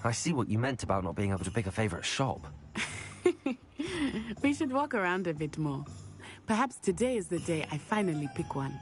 I see what you meant about not being able to pick a favorite shop. We should walk around a bit more. Perhaps today is the day I finally pick one.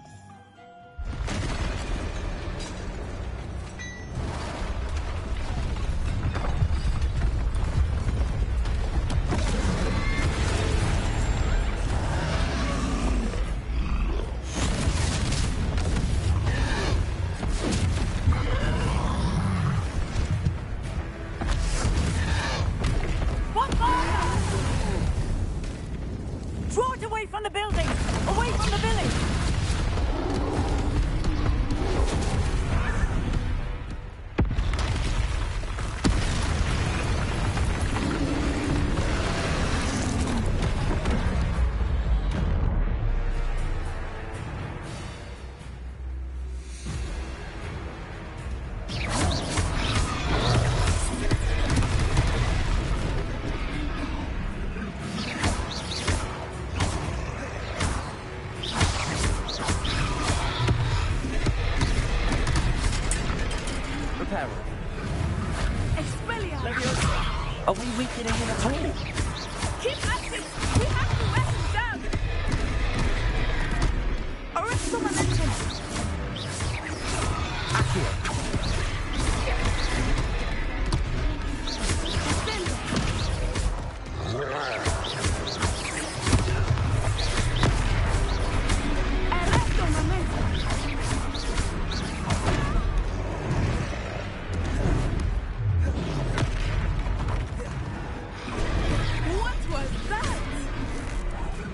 Are we weakening him at all? Keep active! We have to wear him down! Arrest the momentum! Accio.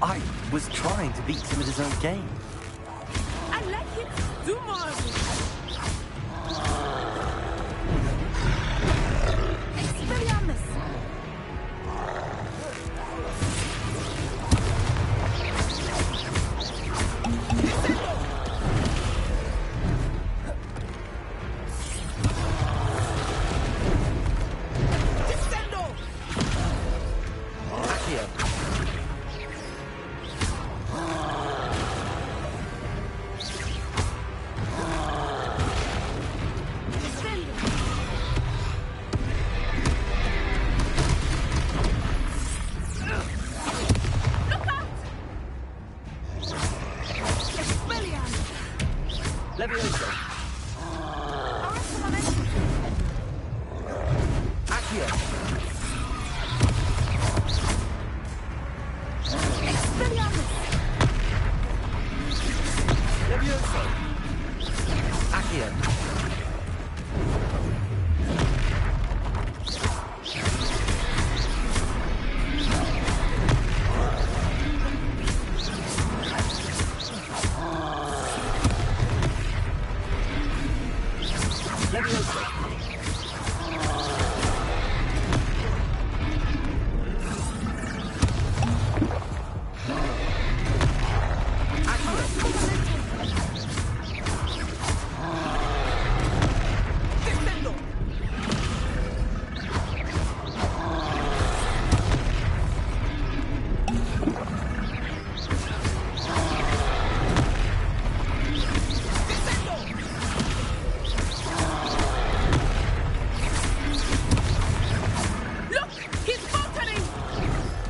I was trying to beat him at his own game. I like him. Do more of it. Expelliarmus.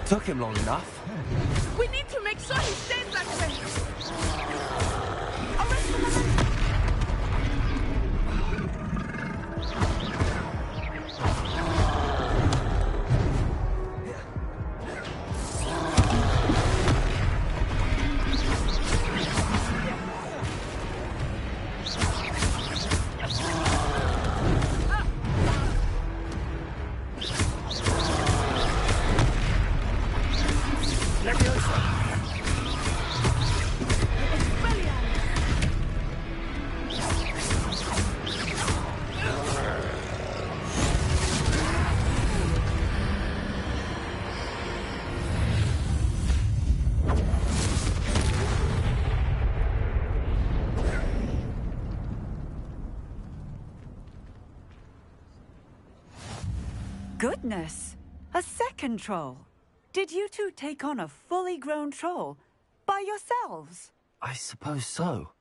Took him long enough. We need to make sure he stays that way. Arrest the momentum. Goodness! A second troll! Did you two take on a fully grown troll? By yourselves? I suppose so.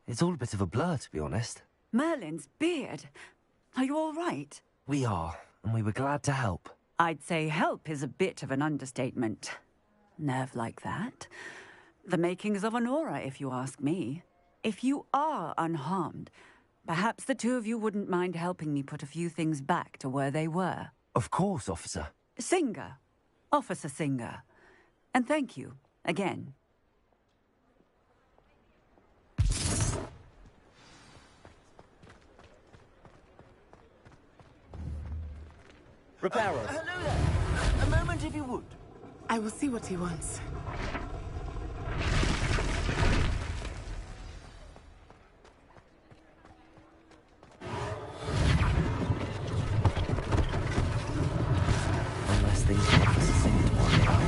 It's all a bit of a blur, to be honest. Merlin's beard. Are you all right? We are, and we were glad to help. I'd say help is a bit of an understatement. Nerve like that. The makings of an aura, if you ask me. If you are unharmed, perhaps the two of you wouldn't mind helping me put a few things back to where they were. Of course, officer. Singer. Officer Singer. And thank you, again. Reparo. Hello there. A moment if you would. I will see what he wants. Unless things are Officer Singer to worry about.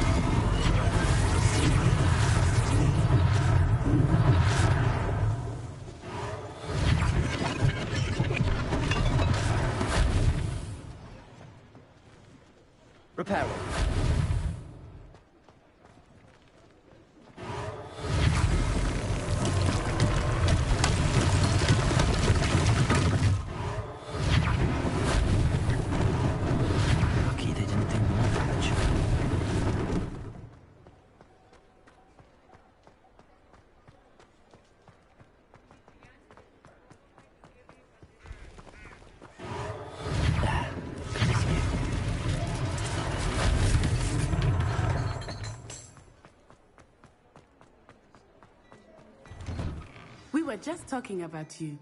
Reparo. were just talking about you.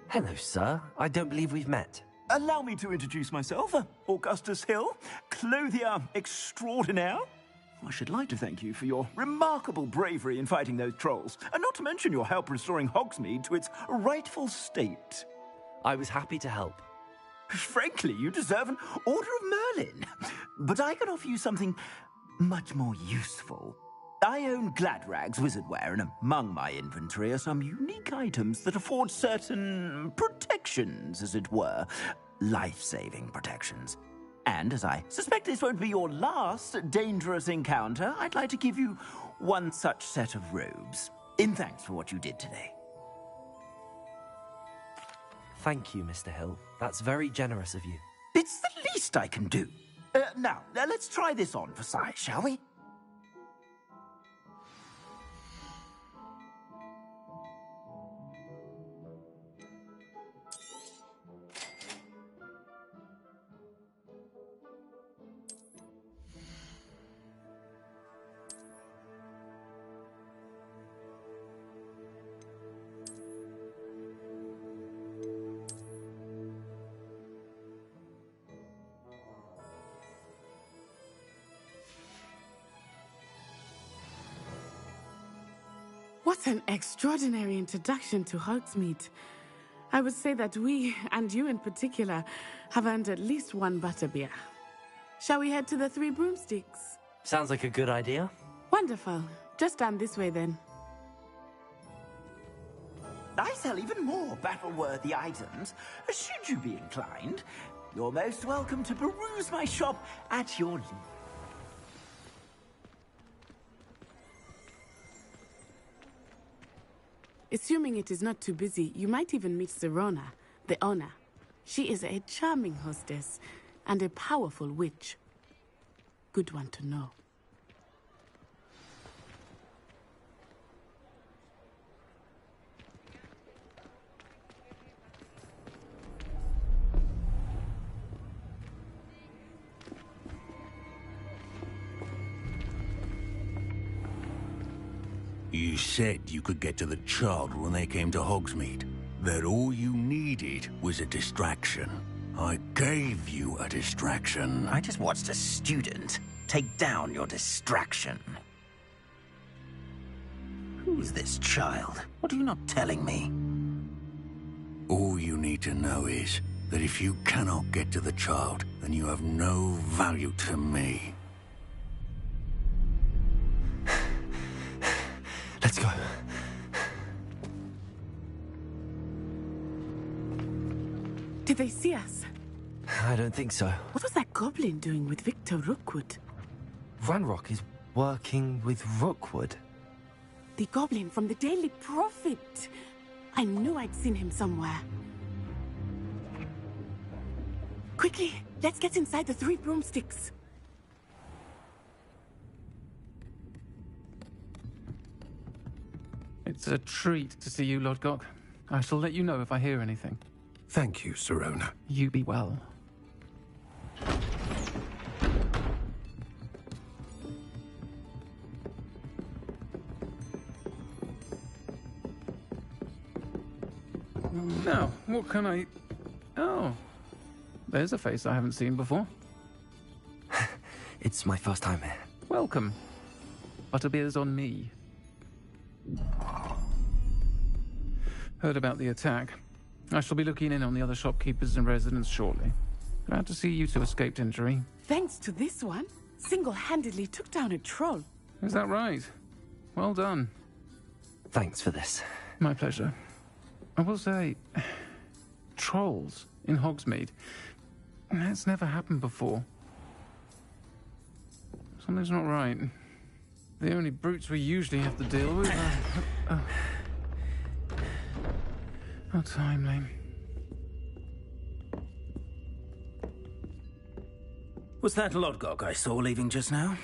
Hello, sir. I don't believe we've met. Allow me to introduce myself. Augustus Hill, clothier extraordinaire. I should like to thank you for your remarkable bravery in fighting those trolls, and not to mention your help restoring Hogsmeade to its rightful state. I was happy to help. Frankly, you deserve an Order of Merlin. But I can offer you something much more useful. I own Gladrag's wizardware, and among my inventory are some unique items that afford certain protections, as it were. Life-saving protections. And as I suspect this won't be your last dangerous encounter, I'd like to give you one such set of robes, in thanks for what you did today. Thank you, Mr. Hill. That's very generous of you. It's the least I can do. Now, let's try this on for size, shall we? What an extraordinary introduction to Hogsmeade. I would say that we, and you in particular, have earned at least one butterbeer. Shall we head to the Three Broomsticks? Sounds like a good idea. Wonderful. Just down this way then. I sell even more battle-worthy items. Should you be inclined, you're most welcome to peruse my shop at your leisure. Assuming it is not too busy, you might even meet Serona, the owner. She is a charming hostess and a powerful witch. Good one to know. You said you could get to the child when they came to Hogsmeade. That all you needed was a distraction. I gave you a distraction. I just watched a student take down your distraction. Who's this child? What are you not telling me? All you need to know is that if you cannot get to the child, then you have no value to me. Let's go. Did they see us? I don't think so. What was that goblin doing with Victor Rookwood? Ranrock is working with Rookwood. The goblin from the Daily Prophet. I knew I'd seen him somewhere. Quickly, let's get inside the Three Broomsticks. It's a treat to see you, Lodgok. I shall let you know if I hear anything. Thank you, Serona. You be well. Now, what can I... Oh, there's a face I haven't seen before. It's my first time here. Welcome. Butterbeer's on me. Heard about the attack. I shall be looking in on the other shopkeepers and residents shortly. Glad to see you two escaped injury. Thanks to this one, single-handedly took down a troll. Is that right? Well done. Thanks for this. My pleasure. I will say, trolls in Hogsmeade. That's never happened before. Something's not right. The only brutes we usually have to deal with are... How timely. Was that Lodgok I saw leaving just now?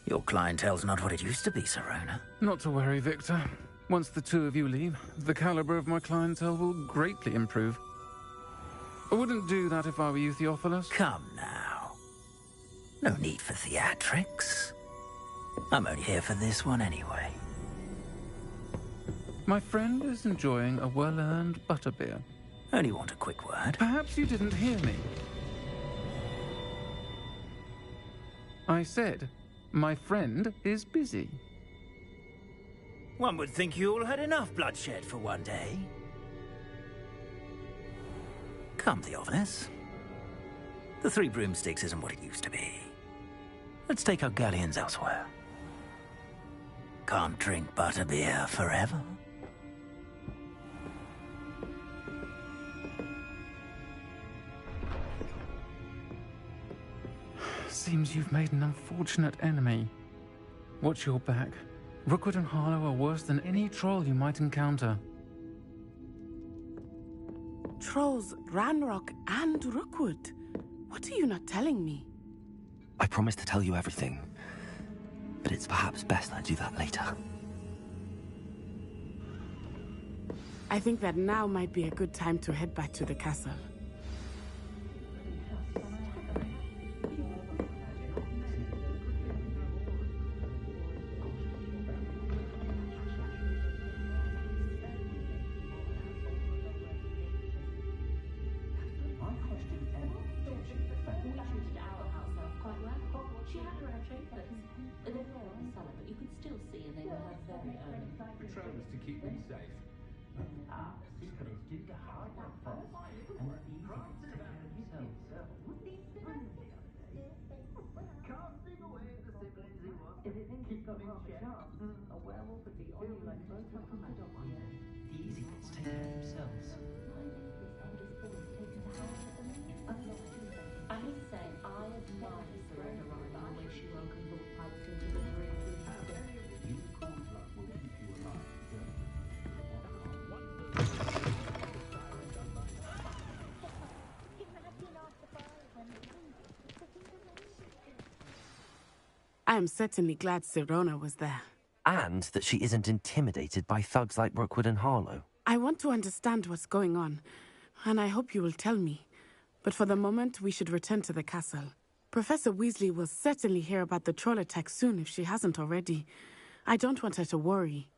Your clientele's not what it used to be, Serona. Not to worry, Victor. Once the two of you leave, the caliber of my clientele will greatly improve. I wouldn't do that if I were you, Theophilus. Come now. No need for theatrics. I'm only here for this one anyway. My friend is enjoying a well-earned butterbeer. Only want a quick word. Perhaps you didn't hear me. I said, my friend is busy. One would think you all had enough bloodshed for one day. Come, Theophilus. The Three Broomsticks isn't what it used to be. Let's take our galleons elsewhere. Can't drink butterbeer forever. Seems you've made an unfortunate enemy. Watch your back. Rookwood and Harlow are worse than any troll you might encounter. Trolls, Ranrock, and Rookwood. What are you not telling me? I promised to tell you everything, but it's perhaps best I do that later. I think that now might be a good time to head back to the castle. Patrollers to keep them safe. Secrets do the hard work for us, and they're easy to take care of themselves. Can't dig away the siblings he was. If it thinks it's got rather sharp, a werewolf would be on you like both of them. The easy bits take care of themselves. I need to say, I admire Serena Ryan, the way she welcomes all pipes into the room. I am certainly glad Sirona was there. And that she isn't intimidated by thugs like Rookwood and Harlow. I want to understand what's going on, and I hope you will tell me. But for the moment, we should return to the castle. Professor Weasley will certainly hear about the troll attack soon if she hasn't already. I don't want her to worry.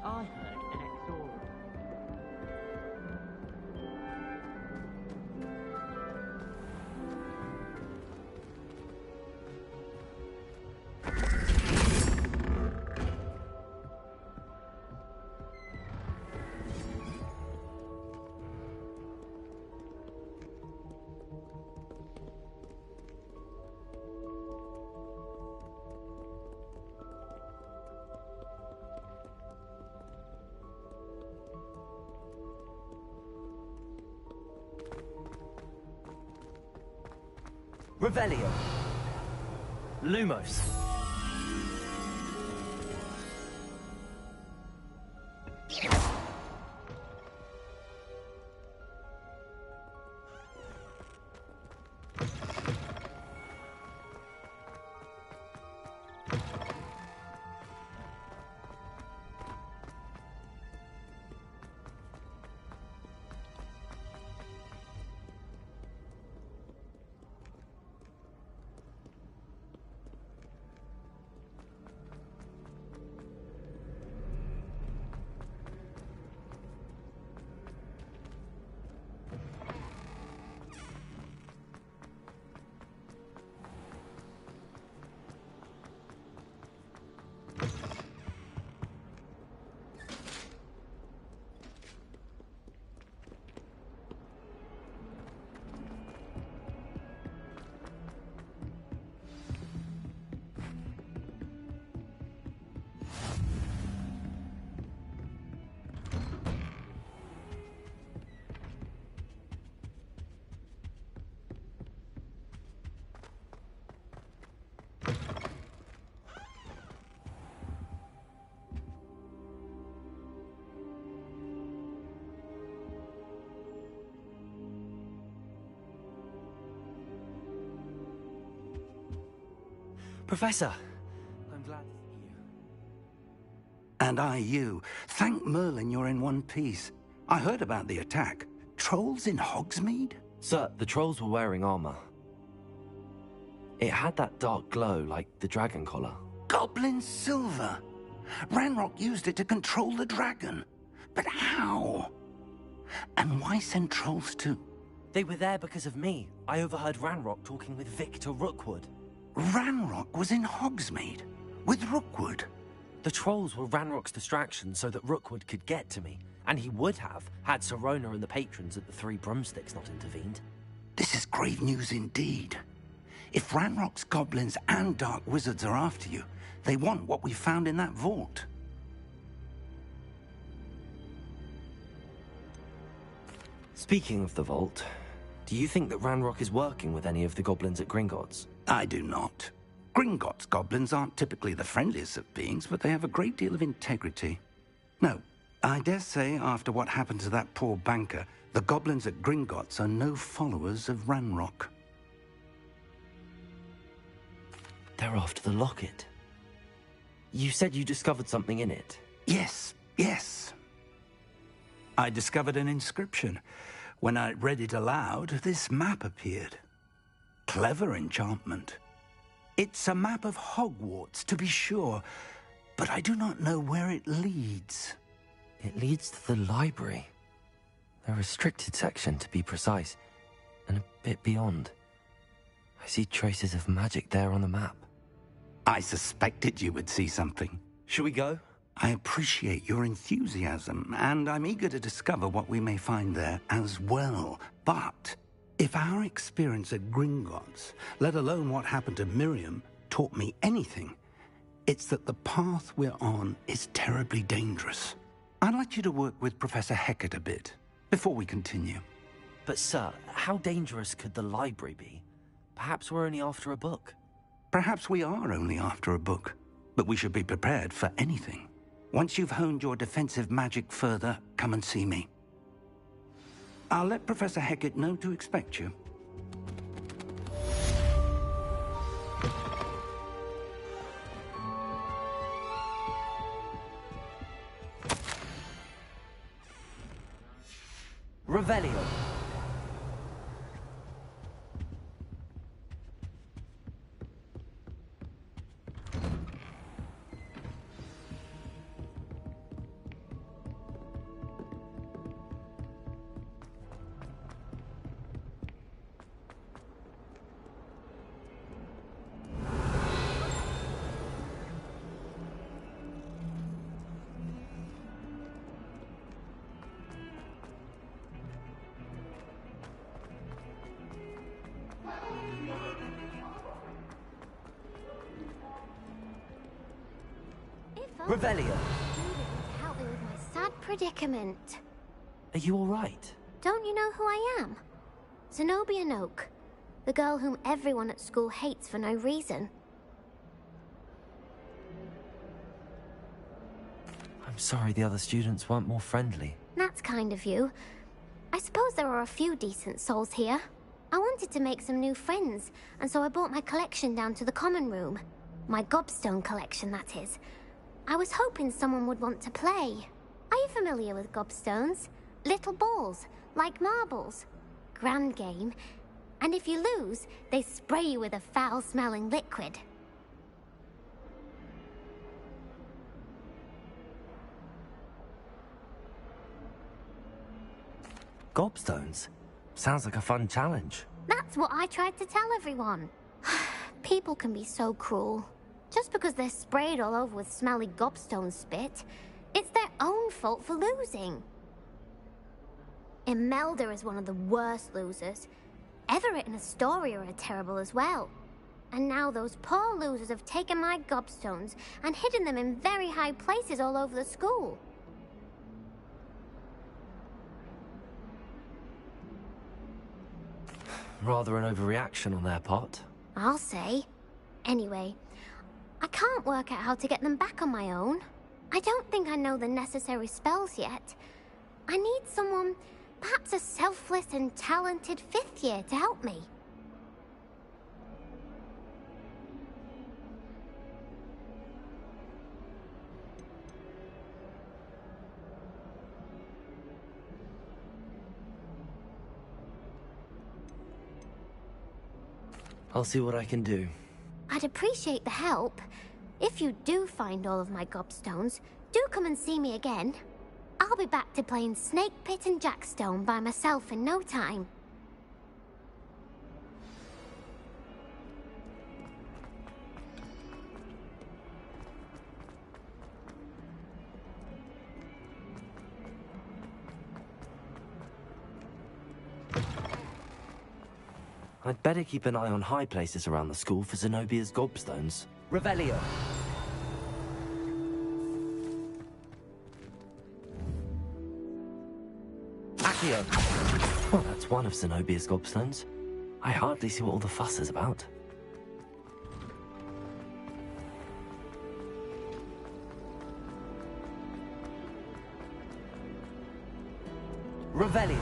I heard an exorcism. Revelio. Lumos. Professor, I'm glad to see you. And I you. Thank Merlin you're in one piece. I heard about the attack. Trolls in Hogsmeade? Sir, the trolls were wearing armor. It had that dark glow like the dragon collar. Goblin silver. Ranrock used it to control the dragon. But how? And why send trolls to... They were there because of me. I overheard Ranrock talking with Victor Rookwood. Ranrock was in Hogsmeade? With Rookwood? The trolls were Ranrock's distraction so that Rookwood could get to me. And he would have, had Sirona and the patrons at the Three Broomsticks not intervened. This is grave news indeed. If Ranrock's goblins and dark wizards are after you, they want what we found in that vault. Speaking of the vault, do you think that Ranrock is working with any of the goblins at Gringotts? I do not. Gringotts goblins aren't typically the friendliest of beings, but they have a great deal of integrity. No, I dare say after what happened to that poor banker, the goblins at Gringotts are no followers of Ranrock. They're after the locket. You said you discovered something in it. Yes. I discovered an inscription. When I read it aloud, this map appeared. Clever enchantment. It's a map of Hogwarts, to be sure, but I do not know where it leads. It leads to the library. A restricted section, to be precise, and a bit beyond. I see traces of magic there on the map. I suspected you would see something. Shall we go? I appreciate your enthusiasm, and I'm eager to discover what we may find there as well. But if our experience at Gringotts, let alone what happened to Miriam, taught me anything, it's that the path we're on is terribly dangerous. I'd like you to work with Professor Hecat a bit before we continue. But sir, how dangerous could the library be? Perhaps we're only after a book. Perhaps we are only after a book, but we should be prepared for anything. Once you've honed your defensive magic further, come and see me. I'll let Professor Hecat know to expect you. Revelio. Revelio. Help me with my sad predicament. Are you all right? Don't you know who I am? Zenobia Noak, the girl whom everyone at school hates for no reason. I'm sorry the other students weren't more friendly. That's kind of you. I suppose there are a few decent souls here. I wanted to make some new friends, and so I brought my collection down to the common room. My gobstone collection, that is. I was hoping someone would want to play. Are you familiar with gobstones? Little balls, like marbles. Grand game. And if you lose, they spray you with a foul-smelling liquid. Gobstones? Sounds like a fun challenge. That's what I tried to tell everyone. People can be so cruel. Just because they're sprayed all over with smelly gobstone spit, it's their own fault for losing. Imelda is one of the worst losers. Everett and Astoria are terrible as well. And now those poor losers have taken my gobstones and hidden them in very high places all over the school. Rather an overreaction on their part. I'll say. Anyway, I can't work out how to get them back on my own. I don't think I know the necessary spells yet. I need someone, perhaps a selfless and talented 5th year to help me. I'll see what I can do. I'd appreciate the help. If you do find all of my gobstones, do come and see me again. I'll be back to playing Snake Pit and Jackstone by myself in no time. I'd better keep an eye on high places around the school for Zenobia's gobstones. Revelio. Accio. Well, that's one of Zenobia's gobstones. I hardly see what all the fuss is about. Revelio.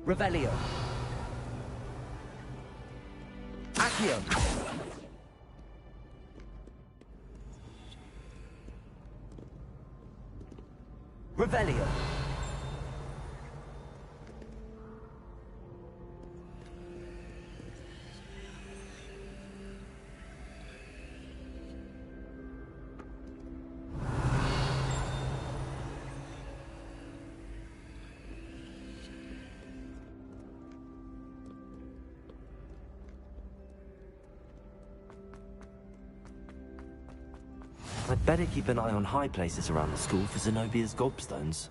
Revelio. Accio. Revelio. I'd better keep an eye on high places around the school for Zenobia's gobstones.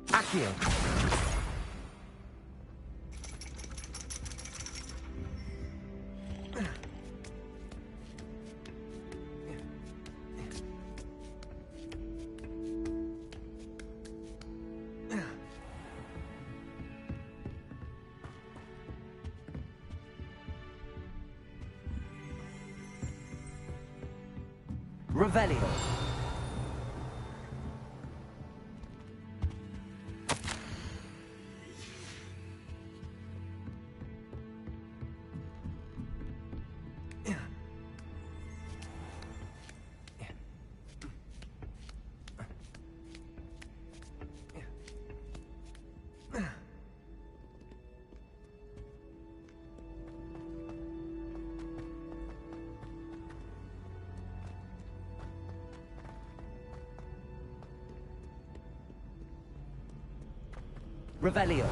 Accio. Revelio. Revelio.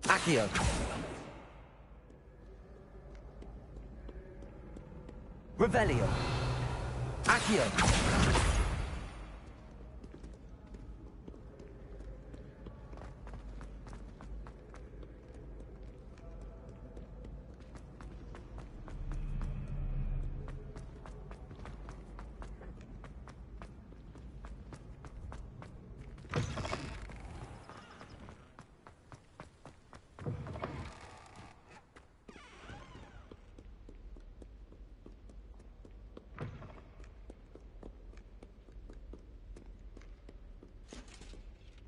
Accio. Revelio. Accio.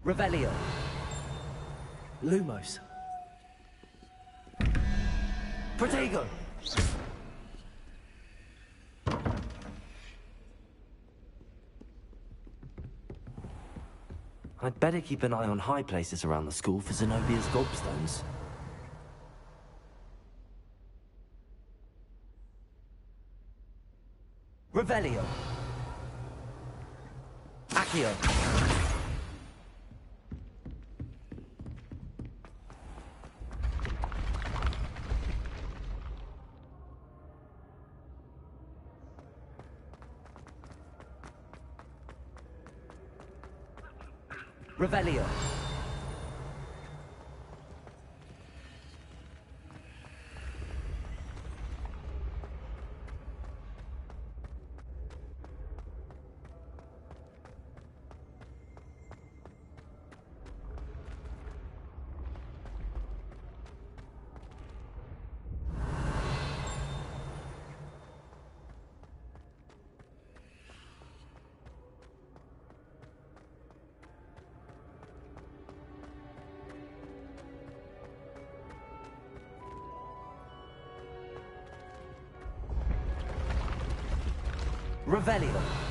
Revelio. Lumos. Protego. I'd better keep an eye on high places around the school for Zenobia's gobstones. Revelio. Accio. Revelio. Revelio.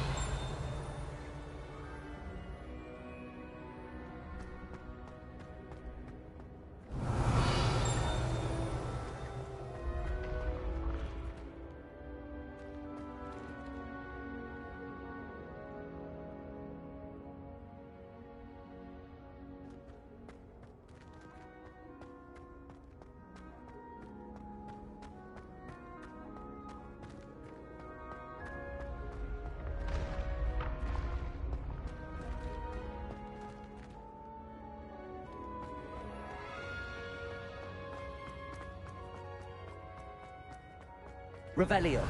Revelio.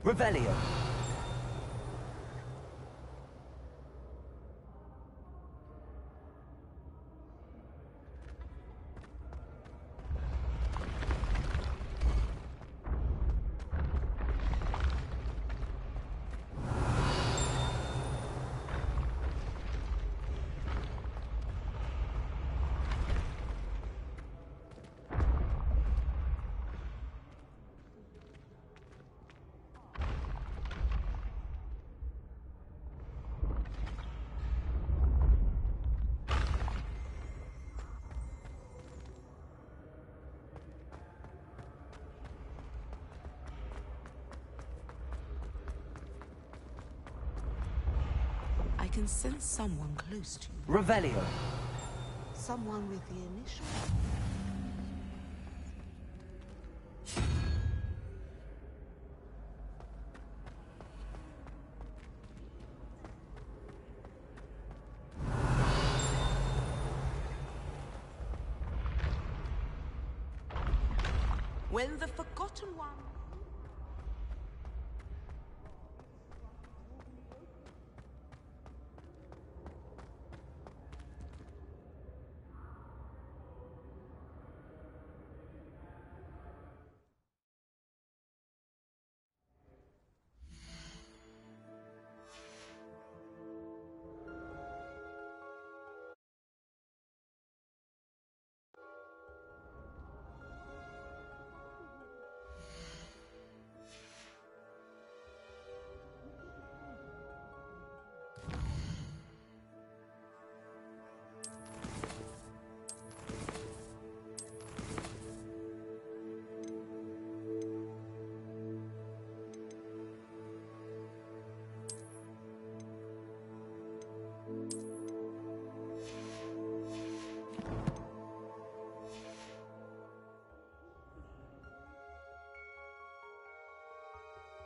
Revelio. I can sense someone close to you. Revelio. Someone with the initial. When the Forgotten One